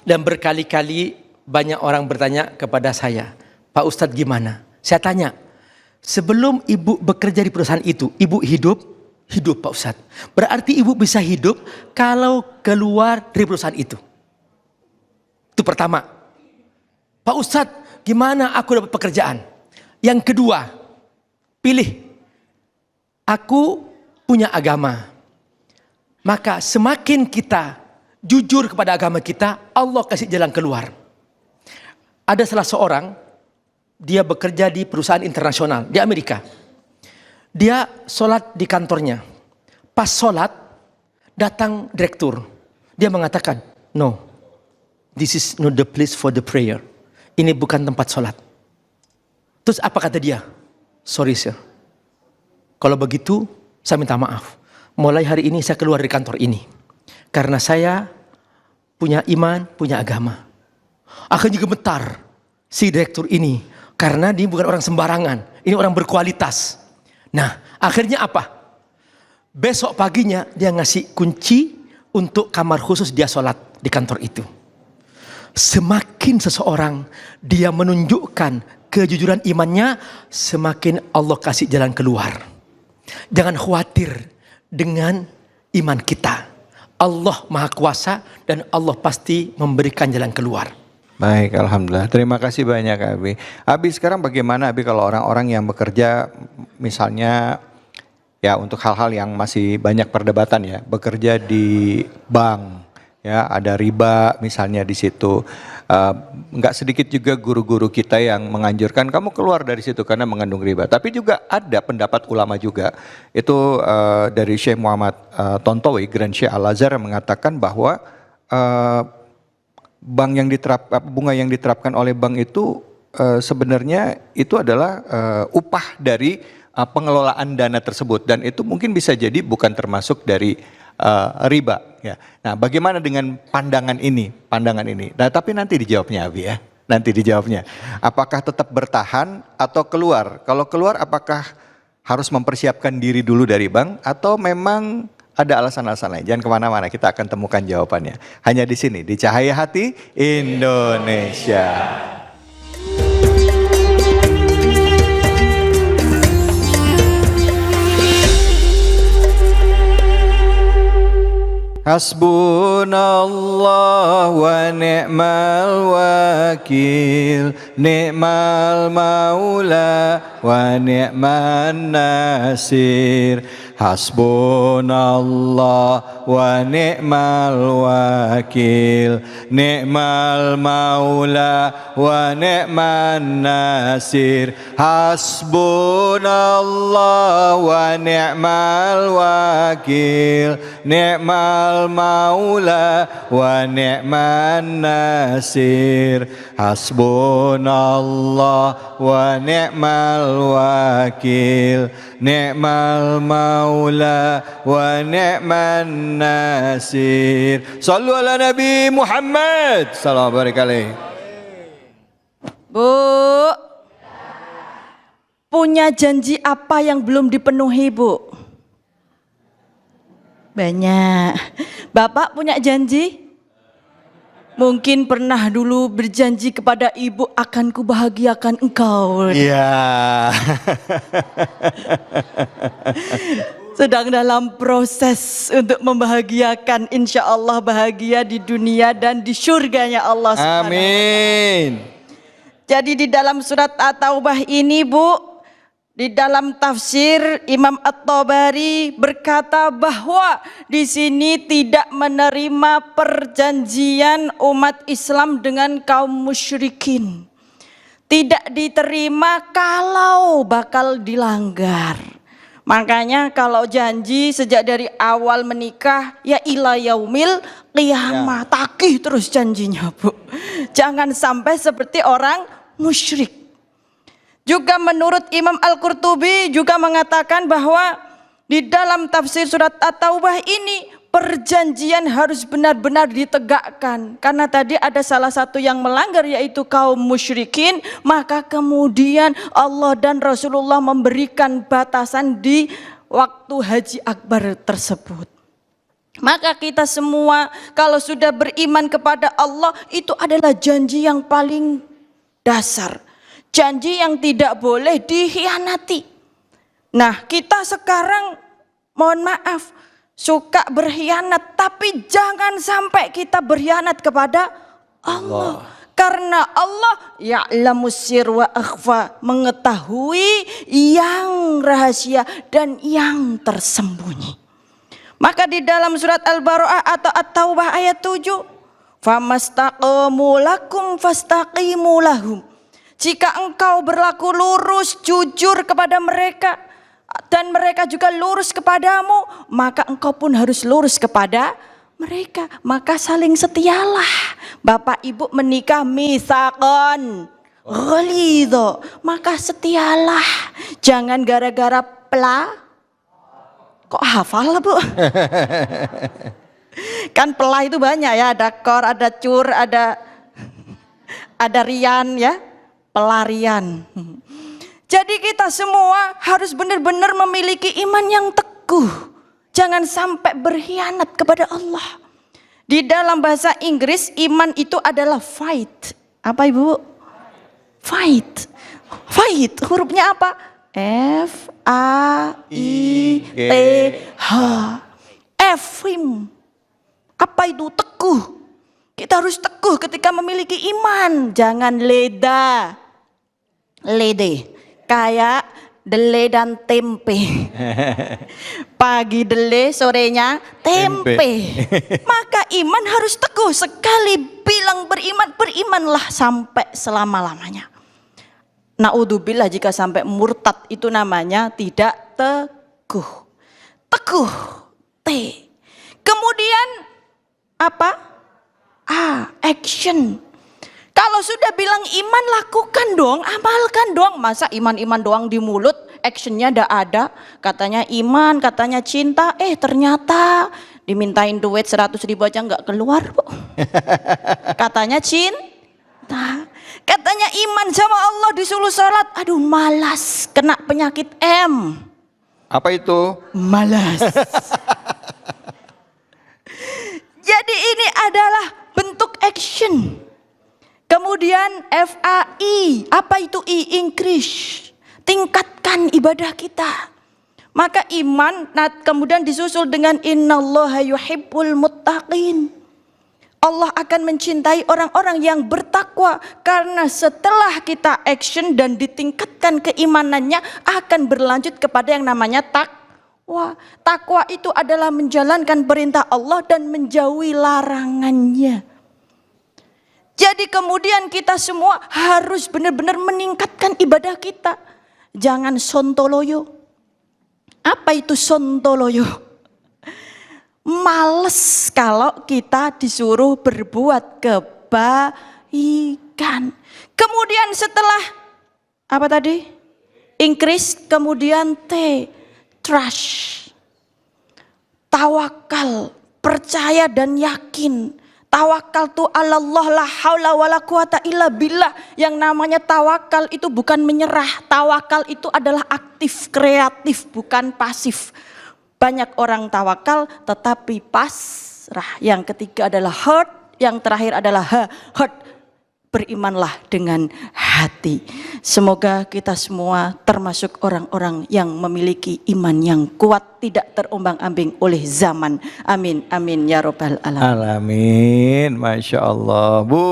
Dan berkali-kali banyak orang bertanya kepada saya, Pak Ustadz gimana? Saya tanya, sebelum ibu bekerja di perusahaan itu, ibu hidup? Hidup Pak Ustadz. Berarti ibu bisa hidup kalau keluar dari perusahaan itu. Itu pertama. Pak Ustadz gimana aku dapat pekerjaan? Yang kedua, pilih. Aku punya agama. Maka semakin kita jujur kepada agama kita, Allah kasih jalan keluar. Ada salah seorang, dia bekerja di perusahaan internasional di Amerika. Dia sholat di kantornya. Pas sholat, datang direktur. Dia mengatakan, no, this is not the place for the prayer. Ini bukan tempat sholat. Terus apa kata dia? Sorry sir, kalau begitu saya minta maaf. Mulai hari ini saya keluar dari kantor ini. Karena saya punya iman, punya agama. Akan juga gemetar si direktur ini. Karena dia bukan orang sembarangan. Ini orang berkualitas. Nah akhirnya apa? Besok paginya dia ngasih kunci untuk kamar khusus dia sholat di kantor itu. Semakin seseorang dia menunjukkan kejujuran imannya, semakin Allah kasih jalan keluar. Jangan khawatir dengan iman kita. Allah Maha Kuasa dan Allah pasti memberikan jalan keluar. Baik, Alhamdulillah. Terima kasih banyak Abi. Abi sekarang bagaimana Abi kalau orang-orang yang bekerja misalnya ya untuk hal-hal yang masih banyak perdebatan ya, bekerja di bank ya, ada riba misalnya di situ. Enggak sedikit juga guru-guru kita yang menganjurkan kamu keluar dari situ karena mengandung riba. Tapi juga ada pendapat ulama juga. Itu dari Syekh Muhammad Tontowi, Grand Syekh Al-Azhar yang mengatakan bahwa bank yang bunga yang diterapkan oleh bank itu sebenarnya itu adalah upah dari pengelolaan dana tersebut dan itu mungkin bisa jadi bukan termasuk dari riba ya. Nah, bagaimana dengan pandangan ini? Nah, tapi nanti dijawabnya Abi ya. Nanti dijawabnya. Apakah tetap bertahan atau keluar? Kalau keluar apakah harus mempersiapkan diri dulu dari bank atau memang ada alasan-alasan lain? Jangan kemana-mana, kita akan temukan jawabannya. Hanya di sini, di Cahaya Hati Indonesia. Hasbunallah wa ni'mal wakil, ni'mal maula wa ni'man nasir. Hasbunallah wa ni'mal wakil, ni'mal maula wa ni'man nasir. Hasbunallah wa ni'mal wakil, ni'mal maula wa ni'man nasir. Hasbunallah wa ni'mal wakil, ni'mal maula wa ni'man nasir. Sallu ala Nabi Muhammad sallallahu alaihi wasallam. Bu, punya janji apa yang belum dipenuhi, Bu? Banyak. Bapak punya janji? Mungkin pernah dulu berjanji kepada ibu, akan kubahagiakan engkau. Iya. Sedang dalam proses untuk membahagiakan, insya Allah bahagia di dunia dan di surganya Allah SWT. Amin. Jadi di dalam surat At-Taubah ini, Bu, di dalam tafsir Imam At-Tabari berkata bahwa di sini tidak menerima perjanjian umat Islam dengan kaum musyrikin. Tidak diterima kalau bakal dilanggar. Makanya kalau janji sejak dari awal menikah ya ila yaumil qiyamah, takih terus janjinya, Bu. Jangan sampai seperti orang musyrik. Juga menurut Imam Al-Qurtubi juga mengatakan bahwa di dalam tafsir surat At-Taubah ini perjanjian harus benar-benar ditegakkan. Karena tadi ada salah satu yang melanggar yaitu kaum musyrikin, maka kemudian Allah dan Rasulullah memberikan batasan di waktu Haji Akbar tersebut. Maka kita semua kalau sudah beriman kepada Allah, itu adalah janji yang paling dasar. Janji yang tidak boleh dikhianati. Nah, kita sekarang mohon maaf suka berkhianat, tapi jangan sampai kita berkhianat kepada Allah. Karena Allah ya'lamus sir wa akhfa, mengetahui yang rahasia dan yang tersembunyi. Maka di dalam surat Al-Baro'ah atau At-Taubah ayat 7, famastaqamu lakum fastaqimu lahum. Jika engkau berlaku lurus, jujur kepada mereka, dan mereka juga lurus kepadamu, maka engkau pun harus lurus kepada mereka. Maka saling setialah. Bapak ibu menikah mitsaqan ghalidha, maka setialah. Jangan gara-gara kok hafal, Bu? Kan pelah itu banyak ya, ada kor, ada cur, ada rian ya. Pelarian. Jadi kita semua harus benar-benar memiliki iman yang teguh. Jangan sampai berkhianat kepada Allah. Di dalam bahasa Inggris iman itu adalah fight. Apa Ibu? Fight. Fight. Hurufnya apa? F-A-I-T-H. F-im. Apa itu? Teguh. Kita harus teguh ketika memiliki iman. Jangan leda. Lede. Kayak dele dan tempe. Pagi dele, sorenya tempe. Maka iman harus teguh. Sekali bilang beriman, berimanlah sampai selama-lamanya. Naudzubillah jika sampai murtad, itu namanya tidak teguh. Teguh. T. Kemudian apa? Action. Kalau sudah bilang iman, lakukan dong, amalkan dong. Masa iman-iman doang di mulut, actionnya tidak ada. Katanya iman, katanya cinta, ternyata dimintain duit 100.000 aja nggak keluar, Bu. Katanya cinta, katanya iman sama Allah, disuruh sholat, aduh malas, kena penyakit M. Apa itu? Malas. Jadi ini adalah bentuk action. Kemudian FAI, apa itu I? Increase. Tingkatkan ibadah kita. Maka iman kemudian disusul dengan innallaha yuhibbul muttaqin. Allah akan mencintai orang-orang yang bertakwa, karena setelah kita action dan ditingkatkan keimanannya akan berlanjut kepada yang namanya takwa. Takwa itu adalah menjalankan perintah Allah dan menjauhi larangannya. Jadi kemudian kita semua harus benar-benar meningkatkan ibadah kita. Jangan sontoloyo. Apa itu sontoloyo? Males kalau kita disuruh berbuat kebaikan. Kemudian setelah apa tadi? Increase, kemudian trust. Tawakal, percaya dan yakin. Tawakal tu Allah la haula wala quwata illa billah. Yang namanya tawakal itu bukan menyerah. Tawakal itu adalah aktif, kreatif, bukan pasif. Banyak orang tawakal tetapi pasrah. Yang ketiga adalah heart, yang terakhir adalah heart. Berimanlah dengan hati. Semoga kita semua termasuk orang-orang yang memiliki iman yang kuat, tidak terombang-ambing oleh zaman. Amin, amin ya robbal alamin. Alamin, Masya Allah. Bu,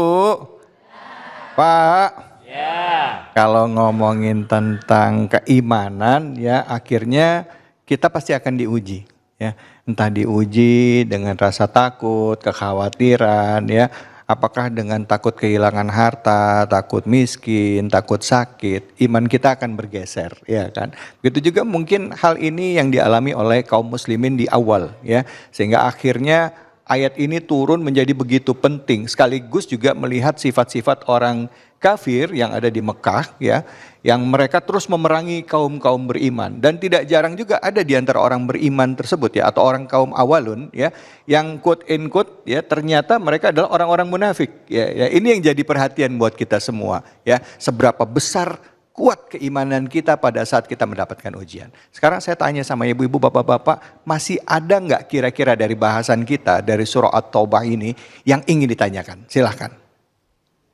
Pak, Ya. kalau ngomongin tentang keimanan ya akhirnya kita pasti akan diuji ya. Entah diuji dengan rasa takut, kekhawatiran ya. Apakah dengan takut kehilangan harta, takut miskin, takut sakit, iman kita akan bergeser, ya kan? Begitu juga mungkin hal ini yang dialami oleh kaum muslimin di awal, ya, sehingga akhirnya ayat ini turun menjadi begitu penting, sekaligus juga melihat sifat-sifat orang kafir yang ada di Mekah, ya, yang mereka terus memerangi kaum-kaum beriman, dan tidak jarang juga ada di antara orang beriman tersebut, ya, atau orang kaum awalun, ya, yang quote in quote, ya, ternyata mereka adalah orang-orang munafik, ya, ya. Ini yang jadi perhatian buat kita semua, ya, seberapa besar kuat keimanan kita pada saat kita mendapatkan ujian. Sekarang saya tanya sama ibu-ibu, bapak-bapak, masih ada nggak kira-kira dari bahasan kita dari surah At-Taubah ini yang ingin ditanyakan? Silahkan.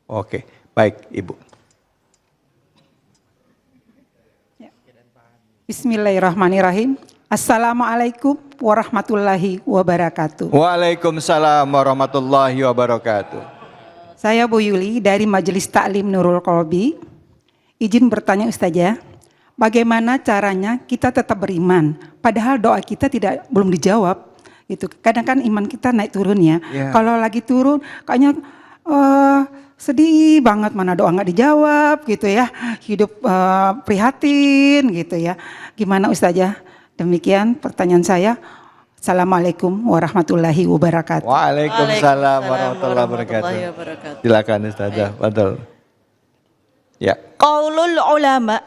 Oke, baik ibu. Bismillahirrahmanirrahim. Assalamualaikum warahmatullahi wabarakatuh. Waalaikumsalam warahmatullahi wabarakatuh. Saya Bu Yuli dari Majelis Taklim Nurul Qalbi. Izin bertanya Ustazah, bagaimana caranya kita tetap beriman padahal doa kita belum dijawab? Itu kadang kan iman kita naik turun ya. Kalau lagi turun kayaknya sedih banget, mana doa nggak dijawab gitu ya, hidup prihatin gitu ya. Gimana Ustazah? Demikian pertanyaan saya. Assalamualaikum warahmatullahi wabarakatuh. Waalaikumsalam warahmatullahi wabarakatuh. Silakan Ustazah, betul. Ya. Qaulul ulama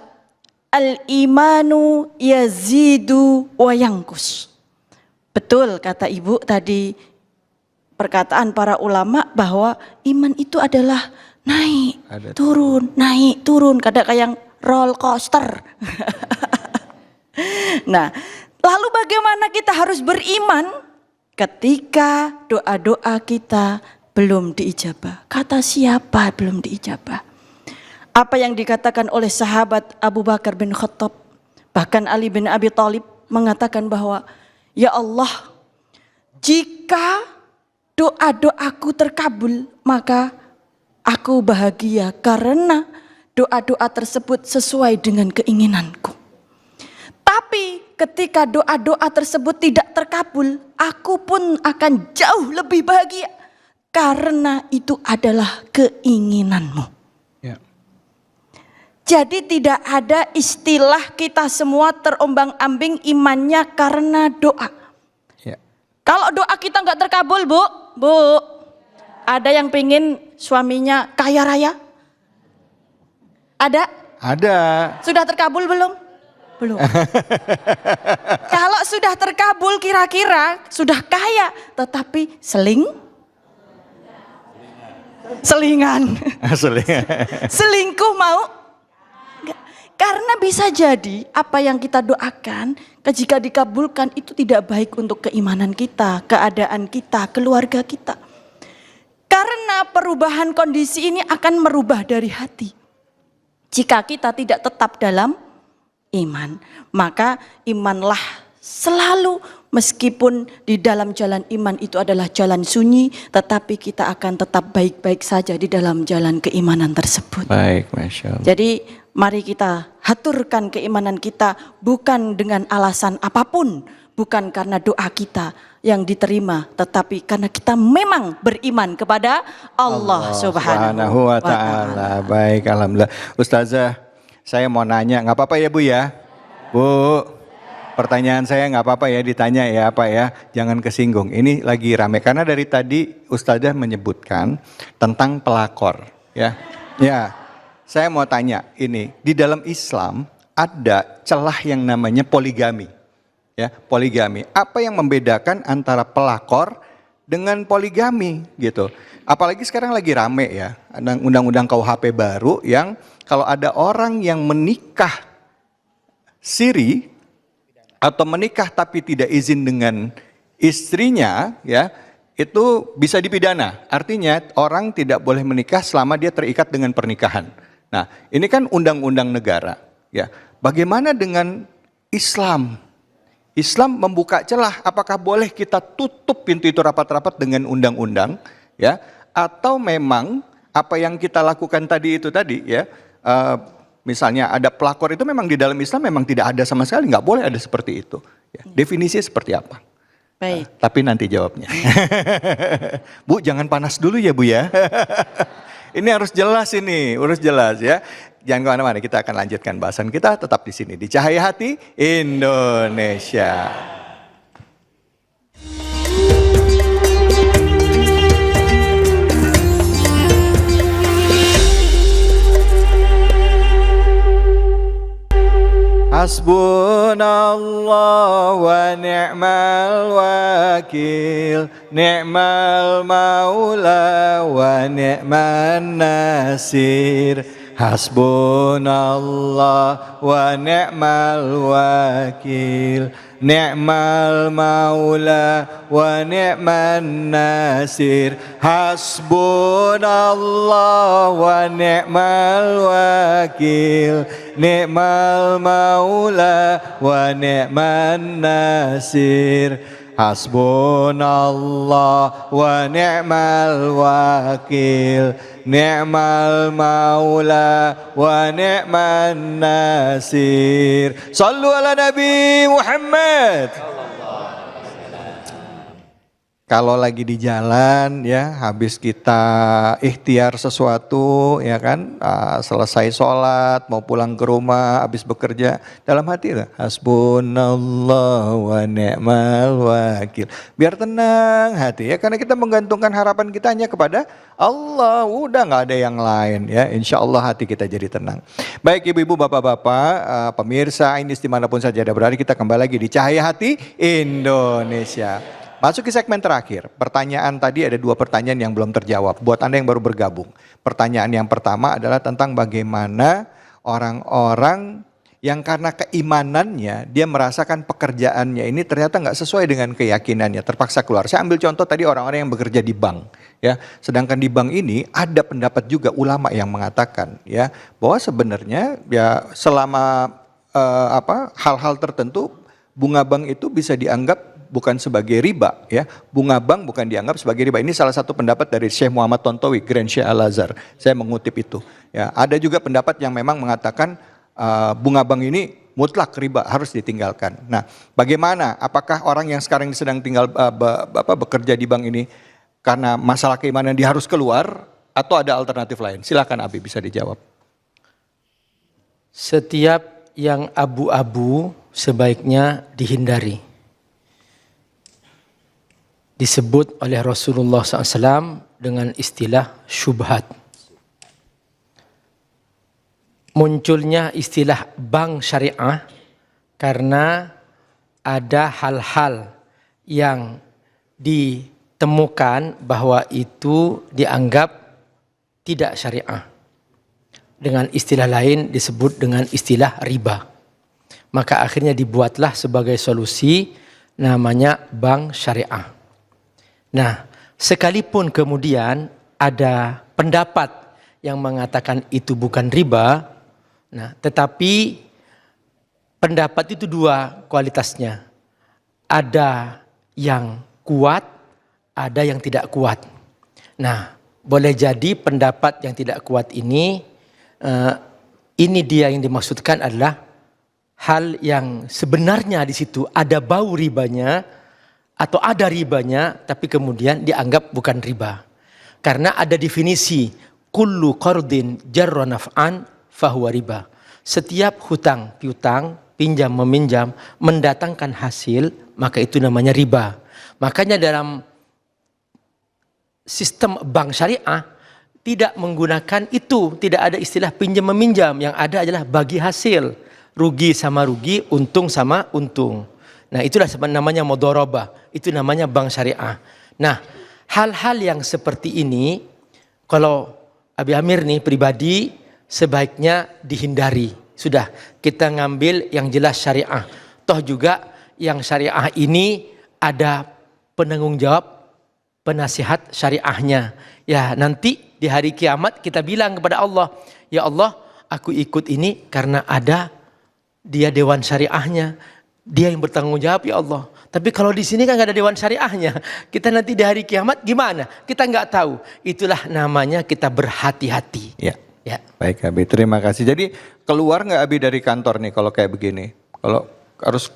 al-imanu yazidu wa yankus. Betul kata Ibu tadi, perkataan para ulama bahwa iman itu adalah naik, turun, naik, turun, kadang kayak roller coaster. Nah, lalu bagaimana kita harus beriman ketika doa-doa kita belum diijabah? Kata siapa belum diijabah? Apa yang dikatakan oleh sahabat Abu Bakar bin Khattab, bahkan Ali bin Abi Thalib mengatakan bahwa, ya Allah, jika doa-doaku terkabul, maka aku bahagia karena doa-doa tersebut sesuai dengan keinginanku. Tapi ketika doa-doa tersebut tidak terkabul, aku pun akan jauh lebih bahagia karena itu adalah keinginanmu. Jadi tidak ada istilah kita semua terombang-ambing imannya karena doa. Ya. Kalau doa kita nggak terkabul, Bu, ada yang pingin suaminya kaya raya? Ada? Ada. Sudah terkabul belum? Belum. Kalau sudah terkabul kira-kira sudah kaya, tetapi selingan. Selingkuh mau? Karena bisa jadi apa yang kita doakan jika dikabulkan itu tidak baik untuk keimanan kita, keadaan kita, keluarga kita. Karena perubahan kondisi ini akan merubah dari hati. Jika kita tidak tetap dalam iman. Maka imanlah selalu, meskipun di dalam jalan iman itu adalah jalan sunyi, tetapi kita akan tetap baik-baik saja di dalam jalan keimanan tersebut. Baik, Masya Allah. Jadi mari kita haturkan keimanan kita bukan dengan alasan apapun, bukan karena doa kita yang diterima, tetapi karena kita memang beriman kepada Allah Subhanahu wa Ta'ala. Baik, alhamdulillah. Ustazah, saya mau nanya, nggak apa-apa ya Bu ya? Bu, pertanyaan saya nggak apa-apa ya ditanya ya Pak ya, jangan kesinggung. Ini lagi rame karena dari tadi Ustazah menyebutkan tentang pelakor ya. Ya, saya mau tanya ini, di dalam Islam ada celah yang namanya poligami. Ya, poligami. Apa yang membedakan antara pelakor dengan poligami gitu? Apalagi sekarang lagi rame ya, ada undang-undang KUHP baru yang kalau ada orang yang menikah siri atau menikah tapi tidak izin dengan istrinya ya, itu bisa dipidana. Artinya orang tidak boleh menikah selama dia terikat dengan pernikahan. Nah, ini kan undang-undang negara ya. Bagaimana dengan Islam? Islam membuka celah, apakah boleh kita tutup pintu itu rapat-rapat dengan undang-undang, ya? Atau memang apa yang kita lakukan tadi itu tadi, ya? Misalnya ada pelakor itu memang di dalam Islam memang tidak ada sama sekali, nggak boleh ada seperti itu. Ya. Definisinya seperti apa? Baik. Tapi nanti jawabnya. Bu, jangan panas dulu ya Bu ya. Ini harus jelas ini, harus jelas ya. Jangan kemana-mana, kita akan lanjutkan bahasan kita tetap di sini di Cahaya Hati Indonesia. Hasbunallah wa ni'mal wakil, ni'mal maula wa ni'man nasir. Hasbunallah wa ni'mal wakil, ni'mal maula wa ni'man nasir. Hasbunallah wa ni'mal wakil, ni'mal maula wa ni'man nasir. Hasbunallah wa ni'mal wakil, ni'mal maula wa ni'man nasir. Sallu ala Nabi Muhammad. Kalau lagi di jalan ya, habis kita ikhtiar sesuatu ya kan, selesai sholat, mau pulang ke rumah, habis bekerja, dalam hati lah, hasbunallah wa ni'mal wakil. Biar tenang hati ya, karena kita menggantungkan harapan kita hanya kepada Allah, udah nggak ada yang lain ya. Insya Allah hati kita jadi tenang. Baik ibu-ibu, bapak-bapak, pemirsa ini dimanapun saja ada berada, kita kembali lagi di Cahaya Hati Indonesia. Masuk ke segmen terakhir. Pertanyaan tadi ada 2 pertanyaan yang belum terjawab. Buat Anda yang baru bergabung. Pertanyaan yang pertama adalah tentang bagaimana orang-orang yang karena keimanannya dia merasakan pekerjaannya ini ternyata nggak sesuai dengan keyakinannya, terpaksa keluar. Saya ambil contoh tadi orang-orang yang bekerja di bank, ya. Sedangkan di bank ini ada pendapat juga ulama yang mengatakan, ya, bahwa sebenarnya ya selama hal-hal tertentu bunga bank itu bisa dianggap bukan sebagai riba ya. Bunga bank bukan dianggap sebagai riba. Ini salah satu pendapat dari Syekh Muhammad Tontowi, Grand Syekh Al-Azhar. Saya mengutip itu. Ya, ada juga pendapat yang memang mengatakan bunga bank ini mutlak riba, harus ditinggalkan. Nah, bagaimana? Apakah orang yang sekarang sedang tinggal bekerja di bank ini karena masalah keimanan dia harus keluar atau ada alternatif lain? Silakan Abi, bisa dijawab. Setiap yang abu-abu sebaiknya dihindari. Disebut oleh Rasulullah SAW dengan istilah syubhat. Munculnya istilah bank syariah karena ada hal-hal yang ditemukan bahwa itu dianggap tidak syariah. Dengan istilah lain disebut dengan istilah riba. Maka akhirnya dibuatlah sebagai solusi namanya bank syariah. Nah, sekalipun kemudian ada pendapat yang mengatakan itu bukan riba, nah, tetapi pendapat itu dua kualitasnya. Ada yang kuat, ada yang tidak kuat. Nah, boleh jadi pendapat yang tidak kuat ini dia yang dimaksudkan adalah hal yang sebenarnya di situ ada bau ribanya atau ada ribanya, tapi kemudian dianggap bukan riba. Karena ada definisi kullu qardin jarra naf'an fahuwa riba. Setiap hutang piutang, pinjam meminjam mendatangkan hasil, maka itu namanya riba. Makanya dalam sistem bank syariah tidak menggunakan itu, tidak ada istilah pinjam meminjam, yang ada adalah bagi hasil, rugi sama rugi, untung sama untung. Nah, itulah namanya mudharabah, itu namanya bank syariah. Nah, hal-hal yang seperti ini kalau Abi Amir nih pribadi sebaiknya dihindari. Sudah, kita ngambil yang jelas syariah. Toh juga yang syariah ini ada penanggung jawab penasihat syariahnya. Ya, nanti di hari kiamat kita bilang kepada Allah, ya Allah, aku ikut ini karena ada dia dewan syariahnya. Dia yang bertanggung jawab, ya Allah. Tapi kalau di sini kan nggak ada dewan syariahnya. Kita nanti di hari kiamat gimana? Kita nggak tahu. Itulah namanya kita berhati-hati. Ya. Ya. Baik Abi, terima kasih. Jadi keluar nggak Abi dari kantor nih kalau kayak begini? Kalau harus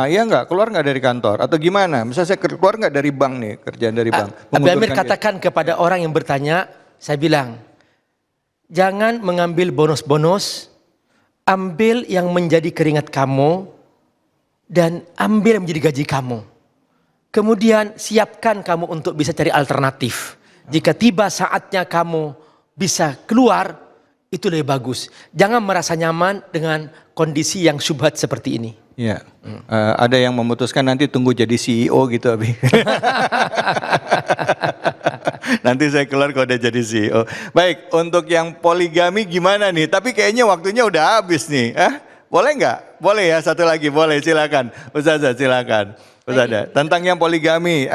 iya nggak, keluar nggak dari kantor atau gimana? Misalnya saya keluar nggak dari bank nih, kerjaan dari bank. Abi Amir katakan kepada orang yang bertanya, saya bilang, jangan mengambil bonus-bonus, ambil yang menjadi keringat kamu dan ambil yang menjadi gaji kamu. Kemudian siapkan kamu untuk bisa cari alternatif. Jika tiba saatnya kamu bisa keluar, itu lebih bagus. Jangan merasa nyaman dengan kondisi yang syubhat seperti ini. Ya, ada yang memutuskan nanti tunggu jadi CEO gitu Abi. Nanti saya keluar kalau udah jadi CEO. Baik, untuk yang poligami gimana nih? Tapi kayaknya waktunya udah habis nih. Boleh nggak? Boleh ya, satu lagi boleh, silakan. Ustazah silakan. Ustazah, tentang yang poligami,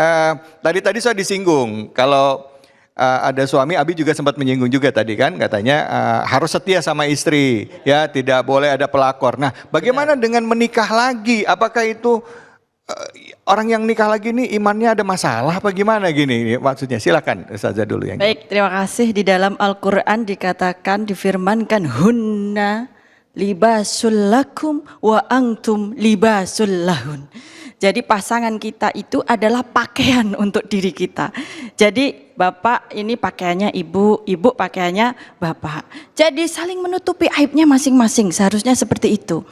tadi saya disinggung kalau ada suami, Abi juga sempat menyinggung juga tadi kan, katanya harus setia sama istri, ya tidak boleh ada pelakor. Nah, bagaimana dengan menikah lagi? Apakah itu orang yang nikah lagi ini imannya ada masalah apa gimana gini? Maksudnya silakan Ustazah dulu yang. Baik, terima kasih. Di dalam Al-Quran dikatakan, difirmankan, hunna libasul lakum wa antum libasul lahun. Jadi pasangan kita itu adalah pakaian untuk diri kita. Jadi bapak ini pakaiannya ibu, ibu pakaiannya bapak. Jadi saling menutupi aibnya masing-masing, seharusnya seperti itu.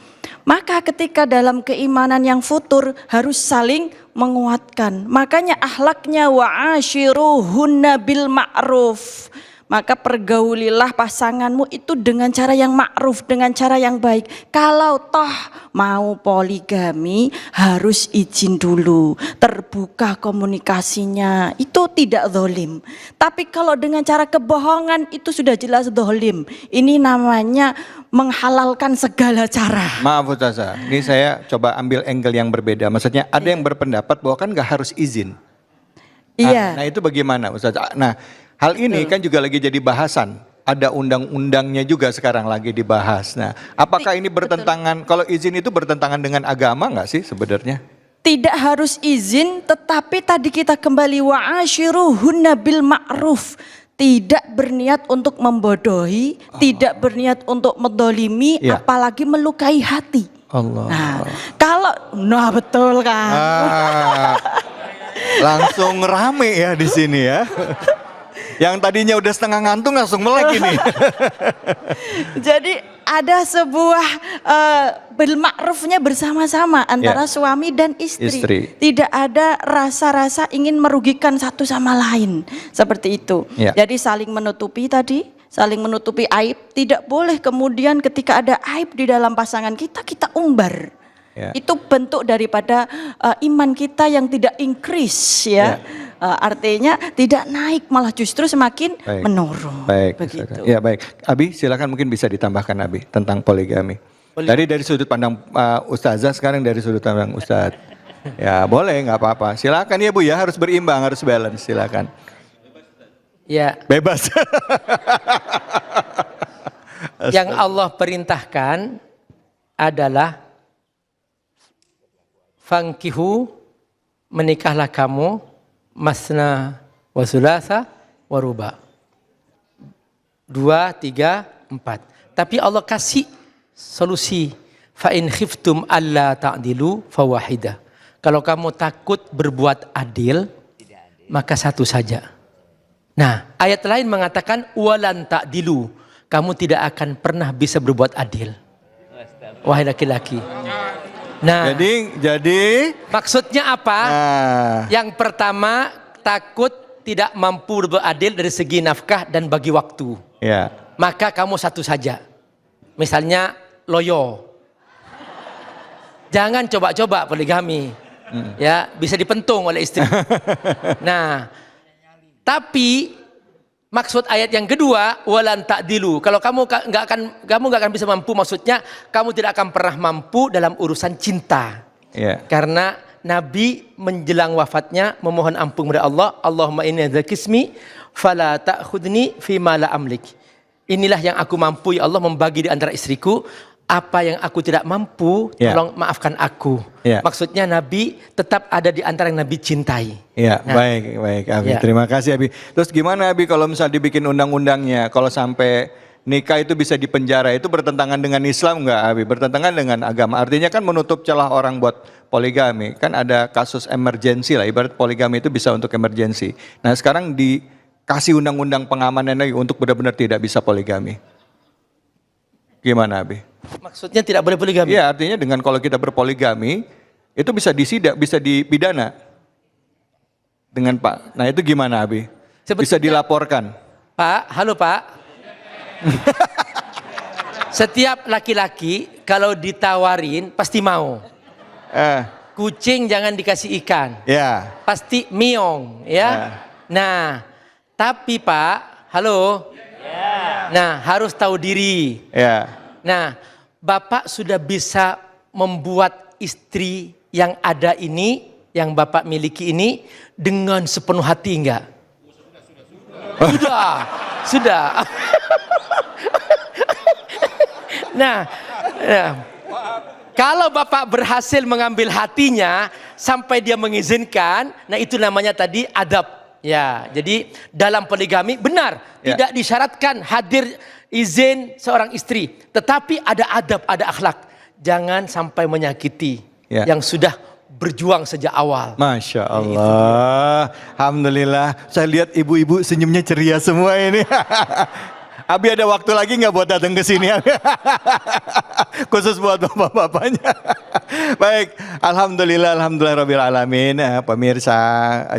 Maka ketika dalam keimanan yang futur harus saling menguatkan. Makanya akhlaknya wa'ashiruhunna bil ma'ruf. Maka pergaulilah pasanganmu itu dengan cara yang ma'ruf, dengan cara yang baik. Kalau toh mau poligami harus izin dulu, terbuka komunikasinya, itu tidak zalim. Tapi kalau dengan cara kebohongan itu sudah jelas zalim. Ini namanya menghalalkan segala cara. Maaf Ustazah, ini saya coba ambil angle yang berbeda. Maksudnya ada yang berpendapat bahwa kan nggak harus izin. Iya. Nah itu bagaimana Ustazah? Nah, hal ini kan juga lagi jadi bahasan. Ada undang-undangnya juga sekarang lagi dibahas. Nah, apakah ini bertentangan, kalau izin itu bertentangan dengan agama nggak sih sebenarnya? Tidak harus izin, tetapi tadi kita kembali wa'ashiruhunna bil ma'ruf. Tidak berniat untuk membodohi, tidak berniat untuk mendolimi, apalagi melukai hati. Allah. Nah, betul kan? Langsung rame ya di sini ya. Yang tadinya udah setengah ngantuk langsung melek ini. Jadi ada sebuah bil ma'rufnya bersama-sama antara suami dan istri. Tidak ada rasa-rasa ingin merugikan satu sama lain. Seperti itu. Jadi saling menutupi tadi, saling menutupi aib. Tidak boleh kemudian ketika ada aib di dalam pasangan kita, kita umbar. Itu bentuk daripada iman kita yang tidak increase ya. Artinya tidak naik, malah justru semakin menurun. Baik, begitu. Ya baik. Abi silakan mungkin bisa ditambahkan Abi tentang poligami. Dari sudut pandang Ustazah, sekarang dari sudut pandang Ustadz. Ya boleh, nggak apa-apa. Silakan ya Bu ya, harus berimbang, harus balance. Silakan. Ya. Bebas. Yang Allah perintahkan adalah Fangkihu, menikahlah kamu, masna wa thulatha wa ruba. 2, 3, 4. Tapi Allah kasih solusi. Fa in khiftum alla ta'dilu fawahidah. Kalau kamu takut berbuat adil, maka satu saja. Nah, ayat lain mengatakan walan ta'dilu. Kamu tidak akan pernah bisa berbuat adil. Wahai laki-laki. Nah, Jadi maksudnya apa? Yang pertama, takut tidak mampu berbuat adil dari segi nafkah dan bagi waktu. ya. Maka kamu satu saja. Misalnya loyo. Jangan coba-coba poligami. Ya, bisa dipentung oleh istri. Nah, tapi maksud ayat yang kedua, walan ta'dilu. Kalau kamu nggak akan bisa mampu, maksudnya kamu tidak akan pernah mampu dalam urusan cinta. Ya. Karena Nabi menjelang wafatnya memohon ampun kepada Allah, Allahumma inni dzakismi fala ta'khudni fima la amlik. Inilah yang aku mampu ya Allah, membagi di antara istriku. Apa yang aku tidak mampu, tolong maafkan aku. Maksudnya Nabi tetap ada di antara yang Nabi cintai. Ya, baik Abi. Terima kasih Abi. Terus gimana Abi kalau misal dibikin undang-undangnya, kalau sampai nikah itu bisa dipenjara, itu bertentangan dengan Islam enggak Abi? Bertentangan dengan agama. Artinya kan menutup celah orang buat poligami. Kan ada kasus emergensi lah, ibarat poligami itu bisa untuk emergensi. Nah, sekarang dikasih undang-undang pengamanan lagi untuk benar-benar tidak bisa poligami. Gimana Abi? Maksudnya tidak boleh poligami? Iya, artinya dengan kalau kita berpoligami itu bisa disidak, bisa dipidana dengan Pak. Nah itu gimana Abi? Bisa dilaporkan? Pak, halo Pak. Setiap laki-laki kalau ditawarin pasti mau. Kucing jangan dikasih ikan. Ya. Pasti miong, ya. Nah, tapi Pak, halo. Nah, harus tahu diri. Nah, Bapak sudah bisa membuat istri yang ada ini, yang Bapak miliki ini, dengan sepenuh hati enggak? Sudah. Nah, kalau Bapak berhasil mengambil hatinya sampai dia mengizinkan, nah itu namanya tadi adab. Ya, jadi dalam poligami benar tidak disyaratkan hadir izin seorang istri, tetapi ada adab, ada akhlak. Jangan sampai menyakiti yang sudah berjuang sejak awal. Masya Allah, alhamdulillah. Saya lihat ibu-ibu senyumnya ceria semua ini. Abi ada waktu lagi nggak buat datang ke sini? Khusus buat bapak-bapaknya. Baik, alhamdulillah rabbil alamin. Pemirsa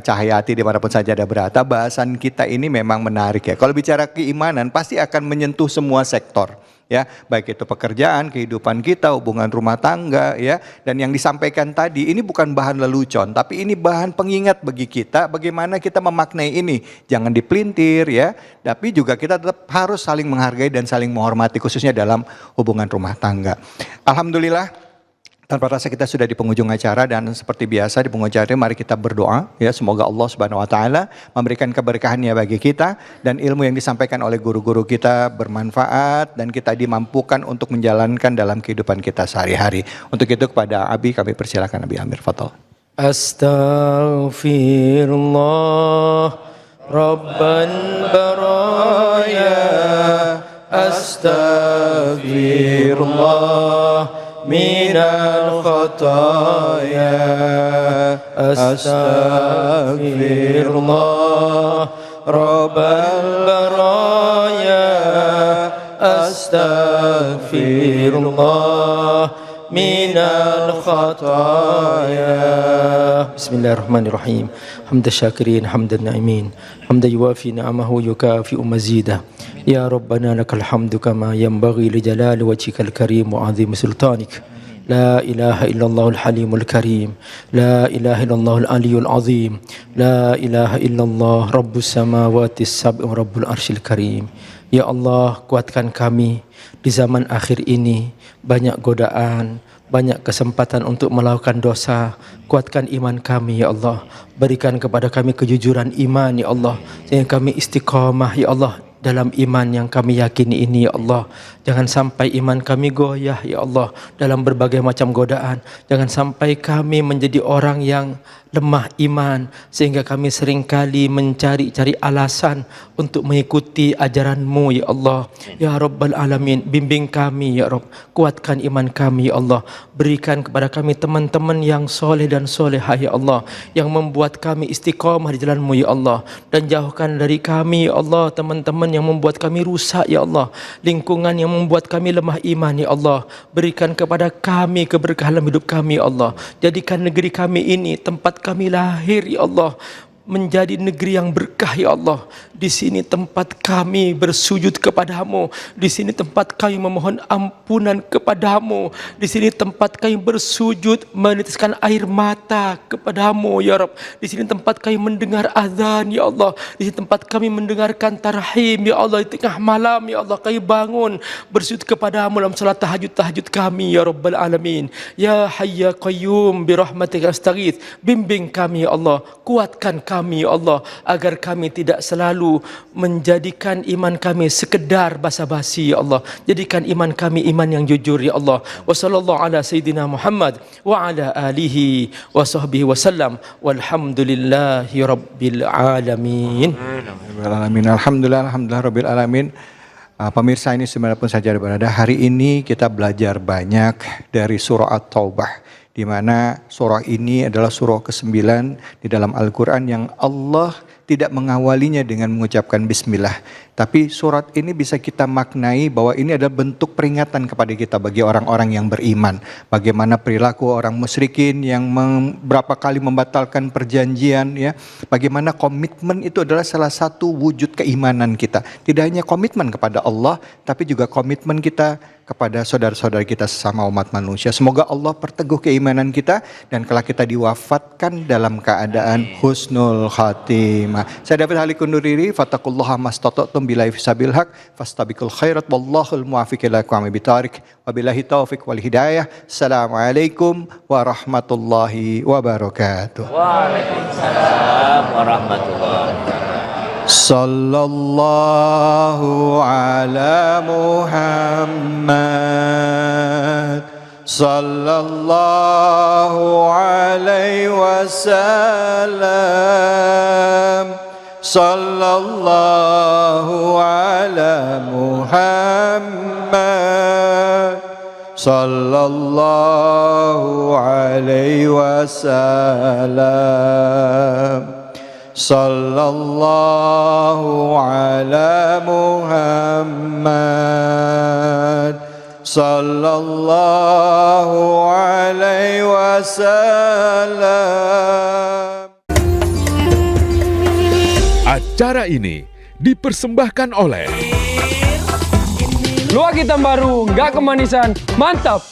Cahaya Hati dimanapun saja ada berada, bahasan kita ini memang menarik ya. Kalau bicara keimanan pasti akan menyentuh semua sektor. Ya, baik itu pekerjaan, kehidupan kita, hubungan rumah tangga, ya. Dan yang disampaikan tadi ini bukan bahan lelucon, tapi ini bahan pengingat bagi kita bagaimana kita memaknai ini. Jangan dipelintir, ya. Tapi juga kita tetap harus saling menghargai dan saling menghormati, khususnya dalam hubungan rumah tangga. Alhamdulillah. Tanpa rasa kita sudah di penghujung acara, dan seperti biasa di penghujung acara mari kita berdoa ya, semoga Allah Subhanahu wa taala memberikan keberkahannya bagi kita dan ilmu yang disampaikan oleh guru-guru kita bermanfaat dan kita dimampukan untuk menjalankan dalam kehidupan kita sehari-hari. Untuk itu kepada Abi kami persilakan Abi Amir, fadhol. Astaghfirullah Rabban baraya, astaghfirullah minal khataya, astaghfirullah rabbal baraya, astaghfirullah minal khataya. Bismillahirrahmanirrahim. Hamdan syakirin, hamdan na'imin, hamdan yuwafi ni'amahu yukafi'u mazidah. Ya Rabbana lakal hamdu kama yanbaghi li jalali wajhikal karim wa 'azimi sultanik. La ilaha illallahul halimul karim, la ilaha illallahul aliyul azim, la ilaha illallah rabbus samawati sab'i wa rabbul arsyil karim. Ya Allah, kuatkan kami di zaman akhir ini, banyak godaan, banyak kesempatan untuk melakukan dosa. Kuatkan iman kami ya Allah, berikan kepada kami kejujuran iman ya Allah, sehingga kami istiqamah ya Allah dalam iman yang kami yakini ini ya Allah. Jangan sampai iman kami goyah ya Allah dalam berbagai macam godaan. Jangan sampai kami menjadi orang yang lemah iman sehingga kami seringkali mencari-cari alasan untuk mengikuti ajaran-Mu ya Allah. Ya Rabbal Alamin, bimbing kami ya Rabb, kuatkan iman kami ya Allah. Berikan kepada kami teman-teman yang soleh dan solehah ya Allah, yang membuat kami istiqomah di jalan-Mu ya Allah, dan jauhkan dari kami ya Allah teman-teman yang membuat kami rusak ya Allah, lingkungan yang membuat kami lemah iman ya Allah. Berikan kepada kami keberkahan dalam hidup kami ya Allah. Jadikan negeri kami ini tempat kami lahir ya Allah menjadi negeri yang berkah ya Allah. Di sini tempat kami bersujud kepadamu, di sini tempat kami memohon ampunan kepadamu, di sini tempat kami bersujud menitiskan air mata kepadamu ya Rabb. Di sini tempat kami mendengar azan ya Allah, di sini tempat kami mendengarkan tarhim ya Allah. Di tengah malam ya Allah kami bangun bersujud kepadamu dalam salat tahajud kami ya Rabbal Alamin. Ya Hayya Qayyum birahmatika astaghits, bimbing kami ya Allah, kuatkan kami ya Allah agar kami tidak selalu menjadikan iman kami sekedar basa-basi ya Allah. Jadikan iman kami iman yang jujur ya Allah. Wa sallallahu ala sayyidina Muhammad wa ala alihi wa sahbihi wasallam walhamdulillahi rabbil alamin. Alhamdulillah rabbil alamin. Pemirsa ini dimanapun saja berada, hari ini kita belajar banyak dari surah At-Taubah, di mana surah ini adalah surah ke-9 di dalam Al-Quran yang Allah tidak mengawalinya dengan mengucapkan bismillah. Tapi surat ini bisa kita maknai bahwa ini adalah bentuk peringatan kepada kita bagi orang-orang yang beriman. Bagaimana perilaku orang musyrikin yang berapa kali membatalkan perjanjian ya. Bagaimana komitmen itu adalah salah satu wujud keimanan kita. Tidak hanya komitmen kepada Allah, tapi juga komitmen kita kepada saudara-saudara kita sesama umat manusia. Semoga Allah perteguh keimanan kita dan kelak kita diwafatkan dalam keadaan husnul khatimah. Saya David Halik undur diri. Fattaqullaha mastata'tum billahi fisabil haq fastabiqul khairat wallahul muwaffiq ila aqwamit thoriq. Wabillahi taufiq wal hidayah. Assalamualaikum warahmatullahi wabarakatuh. Waalaikumsalam warahmatullahi wabarakatuh. Sallallahu ala Muhammad, sallallahu alaihi wasallam, sallallahu ala Muhammad, sallallahu alaihi wasallam, sallallahu ala Muhammad, sallallahu alaihi wasallam. Acara ini dipersembahkan oleh Luak hitam baru, nggak kemanisan, mantap!